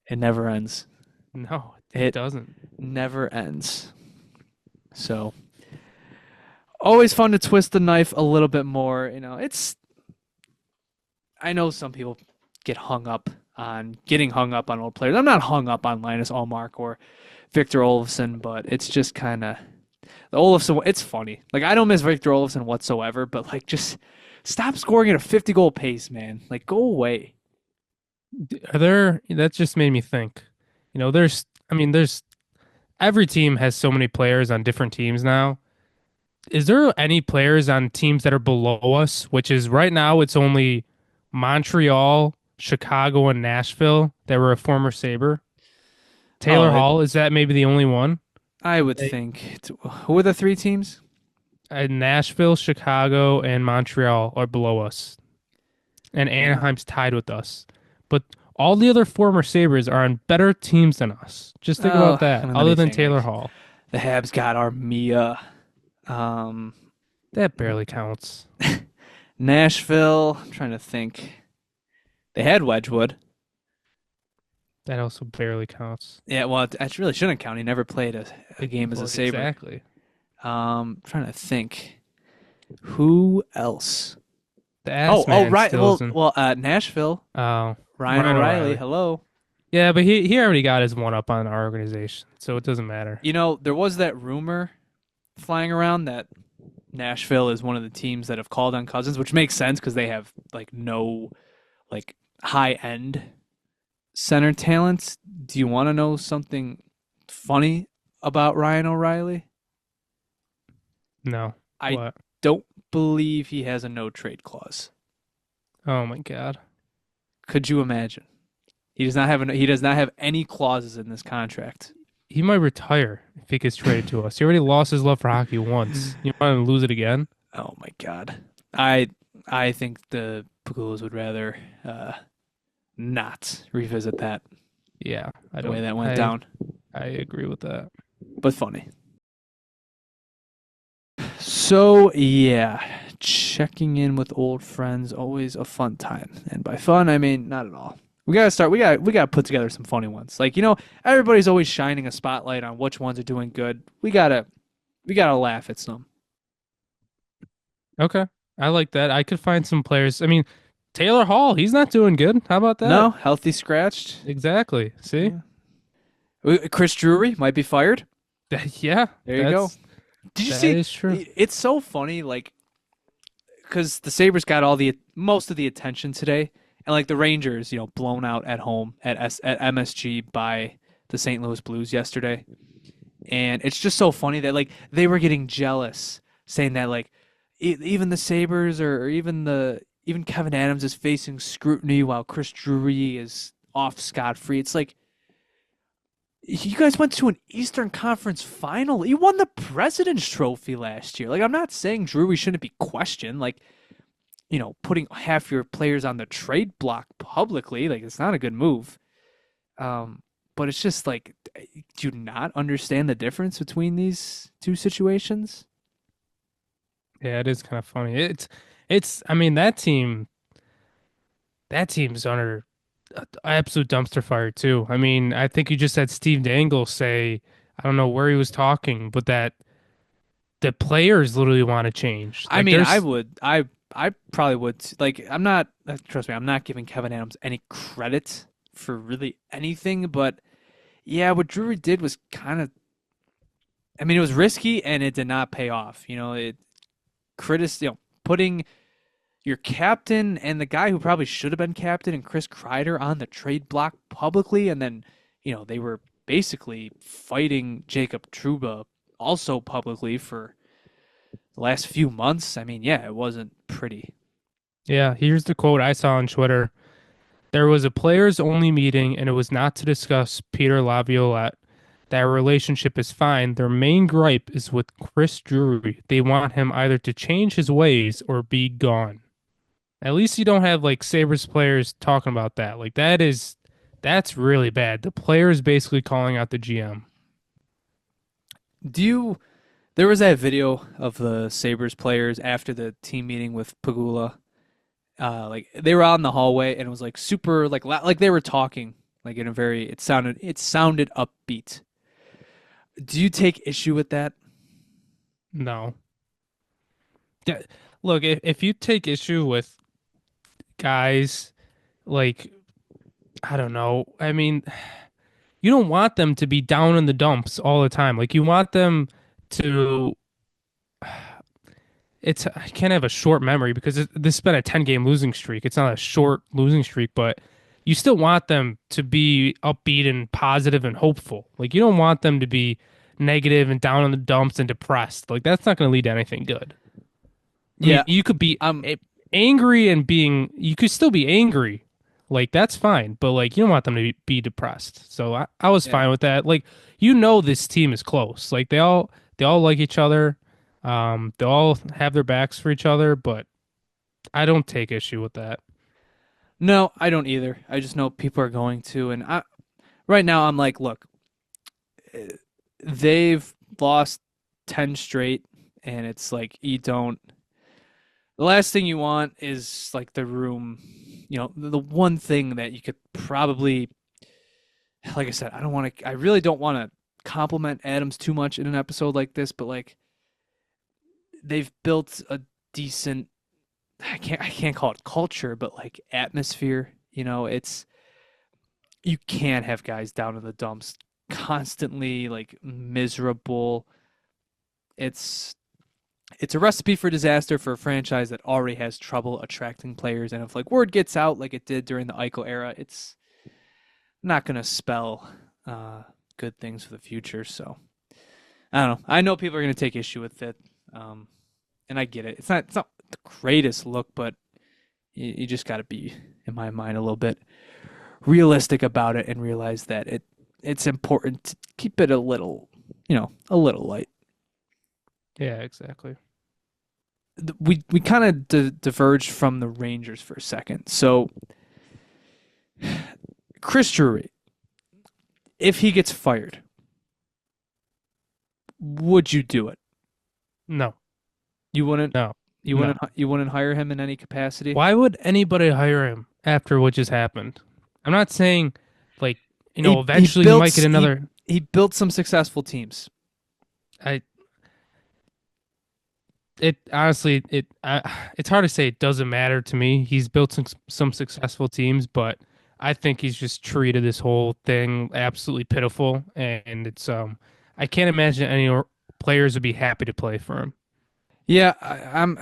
It never ends. No, it It doesn't. never ends. So, always fun to twist the knife a little bit more. I know some people getting hung up on old players. I'm not hung up on Linus Ullmark or Victor Olofsson, but it's just kind of the Olofsson. It's funny. Like I don't miss Victor Olofsson whatsoever, but like just stop scoring at a 50 goal pace, man. Like go away. That just made me think. There's every team has so many players on different teams now. Is there any players on teams that are below us? Which is right now, it's only Montreal, Chicago, and Nashville that were a former Sabre. Oh, Taylor Hall, is that maybe the only one? I would They- think. Who are the three teams? Nashville, Chicago, and Montreal are below us, and Uh, Anaheim's tied with us. But all the other former Sabres are on better teams than us. Just think about oh, I that, mean, let other me than think. Taylor Like Hall. the Habs got Armia. Um, That barely counts. Nashville. I'm trying to think. They had Wedgwood. That also barely counts. Yeah, well, it really shouldn't count. He never played a game as a Well, Sabre. exactly. Trying to think. Who else? The ass Oh, man right. still isn't. Nashville. Oh, Ryan Ryan O'Reilly. O'Reilly. Hello. Yeah, but he already got his one up on our organization, so it doesn't matter. There was that rumor flying around that Nashville is one of the teams that have called on Cousins, which makes sense because they have like no like high end center talents. Do you want to know something funny about Ryan O'Reilly? No. I What? don't believe he has a no trade clause. Oh my God. Could you imagine? He does not have any clauses in this contract. He might retire if he gets traded to us. He already lost his love for hockey once. You want to lose it again? Oh my god. I think the Pegulas would rather not revisit that Yeah, I the way don't. that went down. I agree with that. But funny. So yeah, checking in with old friends always a fun time. And by fun I mean not at all. We gotta start we gotta put together some funny ones. Like, everybody's always shining a spotlight on which ones are doing good. We gotta laugh at some. Okay, I like that. I could find some players. I mean, Taylor Hall, he's not doing good. How about that? No, healthy scratched. Exactly. See? Yeah. Chris Drury might be fired. Yeah, There you go. that's Did you that see? is true. It's so funny, like, because the Sabres got all the most of the attention today, and like the Rangers, blown out at home at MSG by the St. Louis Blues yesterday, and it's just so funny that like they were getting jealous, saying that like even the Sabres or even Kevin Adams is facing scrutiny while Chris Drury is off scot free. It's like you guys went to an Eastern Conference final. You won the President's Trophy last year. Like, I'm not saying Drury shouldn't be questioned. Like, putting half your players on the trade block publicly, like, it's not a good move. But it's just like, do you not understand the difference between these two situations? Yeah, it is kind of funny. It's. I mean, that team's under absolute dumpster fire too. I mean, I think you just had Steve Dangle say, I don't know where he was talking, but that the players literally want to change. I Like mean, there's I probably would. Like, I'm not, trust me, I'm not giving Kevin Adams any credit for really anything, but yeah, what Drury did was kind of, I mean, it was risky and it did not pay off. Putting your captain and the guy who probably should have been captain and Chris Kreider on the trade block publicly, and then, they were basically fighting Jacob Trouba also publicly for the last few months. I mean, yeah, it wasn't pretty. yeah, here's the quote I saw on Twitter. There was a players only meeting and it was not to discuss Peter Laviolette. That relationship is fine. Their main gripe is with Chris Drury. They want him either to change his ways or be gone. At least you don't have like Sabres players talking about that. Like that's really bad. The players basically calling out the GM. Do you? There was that video of the Sabres players after the team meeting with Pegula. Like they were out in the hallway and it was like super like they were talking like in a very it sounded upbeat. Do you take issue with that? No. Yeah, look, if you take issue with guys like I don't know, I mean, you don't want them to be down in the dumps all the time. Like you want them to it's I can't have a short memory because this has been a 10 game losing streak. It's not a short losing streak, but you still want them to be upbeat and positive and hopeful. Like you don't want them to be negative and down in the dumps and depressed. Like that's not going to lead to anything good. I mean, Yeah, you could be I'm angry and you could still be angry. Like that's fine, but like you don't want them to be depressed. So I was yeah. fine with that. Like this team is close. Like they all like each other. They all have their backs for each other, but I don't take issue with that. No, I don't either. I just know people are going to, and right now I'm like, look, they've lost 10 straight, and it's like you don't. The last thing you want is like the room, the one thing that you could probably, like I said, I really don't want to compliment Adams too much in an episode like this, but like they've built a decent, I can't call it culture, but like atmosphere. It's you can't have guys down in the dumps constantly like miserable. It's it's a recipe for disaster for a franchise that already has trouble attracting players, and if like word gets out like it did during the Eichel era, it's not going to spell uh, good things for the future. So I don't know. I know people are going to take issue with it, um, and I get it. It's not the greatest look, but you just got to be, in my mind, a little bit realistic about it and realize that it's important to keep it a little light. Yeah, exactly. We kind of diverged from the Rangers for a second. So Chris Drury, if he gets fired, would you do it? No, You wouldn't. no, You no. wouldn't. You wouldn't hire him in any capacity. Why would anybody hire him after what just happened? I'm not saying like, He eventually he might built get another. he built some successful teams. I it honestly it's hard to say it doesn't matter to me. He's built some successful teams, but I think he's just treated this whole thing absolutely pitiful, and it's I can't imagine any players would be happy to play for him. Yeah, I'm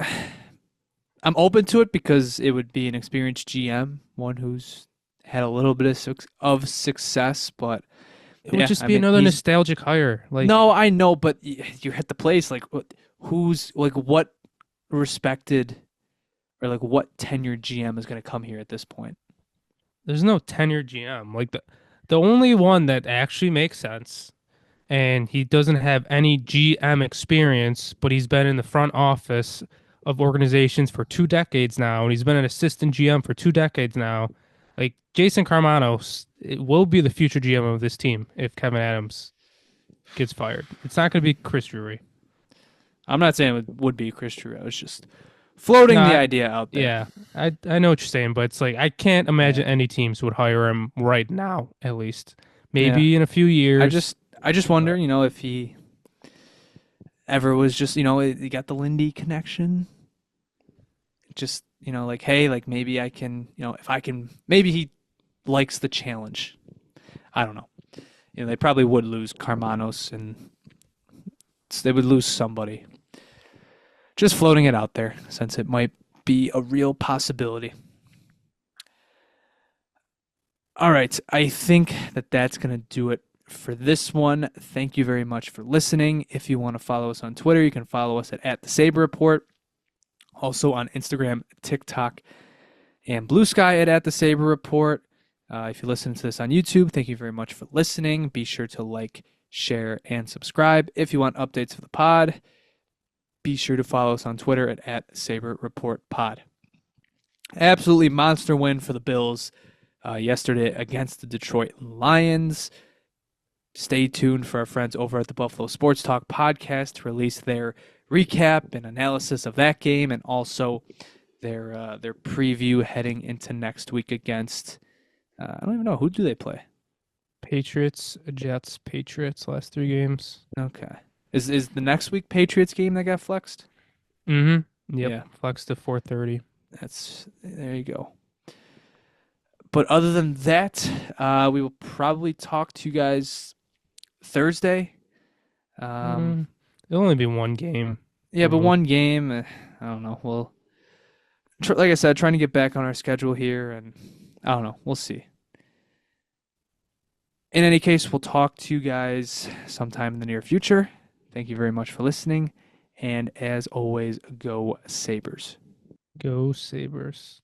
open to it because it would be an experienced GM, one who's had a little bit of success. But It would yeah, just I be mean, another he's nostalgic hire. Like no, I know, but you're at the place like who's like what respected or like what tenured GM is going to come here at this point. there's no tenured GM. Like the only one that actually makes sense, and he doesn't have any GM experience, but he's been in the front office of organizations for 2 decades now, and he's been an assistant GM for 2 decades now. Like Jason Carmanos it will be the future GM of this team if Kevin Adams gets fired. It's not going to be Chris Drury. I'm not saying it would be Chris Drew. I was just floating No, the idea out there. yeah, I know what you're saying, but it's like I can't imagine Yeah, any teams would hire him right now, at least. yeah. Maybe in a few I years, just I just wonder, but if he ever was just, he got the Lindy connection. Just, like, hey, like maybe I can, if I can, maybe he likes the challenge. I don't know. They probably would lose Carmanos and they would lose somebody. Just floating it out there since it might be a real possibility. All right. I think that that's going to do it for this one. Thank you very much for listening. If you want to follow us on Twitter, you can follow us at the Sabre Report. Also on Instagram, TikTok, and Bluesky at the Sabre Report. If you listen to this on YouTube, thank you very much for listening. Be sure to like, share, and subscribe. If you want updates of the pod, be sure to follow us on Twitter at Sabre Report Pod. Absolutely monster win for the Bills yesterday against the Detroit Lions. Stay tuned for our friends over at the Buffalo Sports Talk podcast to release their recap and analysis of that game, and also their preview heading into next week against I don't even know, who do they play. Patriots, Jets, Patriots last 3 games. Okay, is the next week Patriots game that got flexed? Mm-hmm. Yep. Yeah, Flex to 4:30. there you go. But other than that, we will probably talk to you guys Thursday. Mm, it'll only be one game. Yeah, but one game, I don't know. Like I said, trying to get back on our schedule here, and I don't know. We'll see. In any case, we'll talk to you guys sometime in the near future. Thank you very much for listening. And as always, go Sabres. Go Sabres.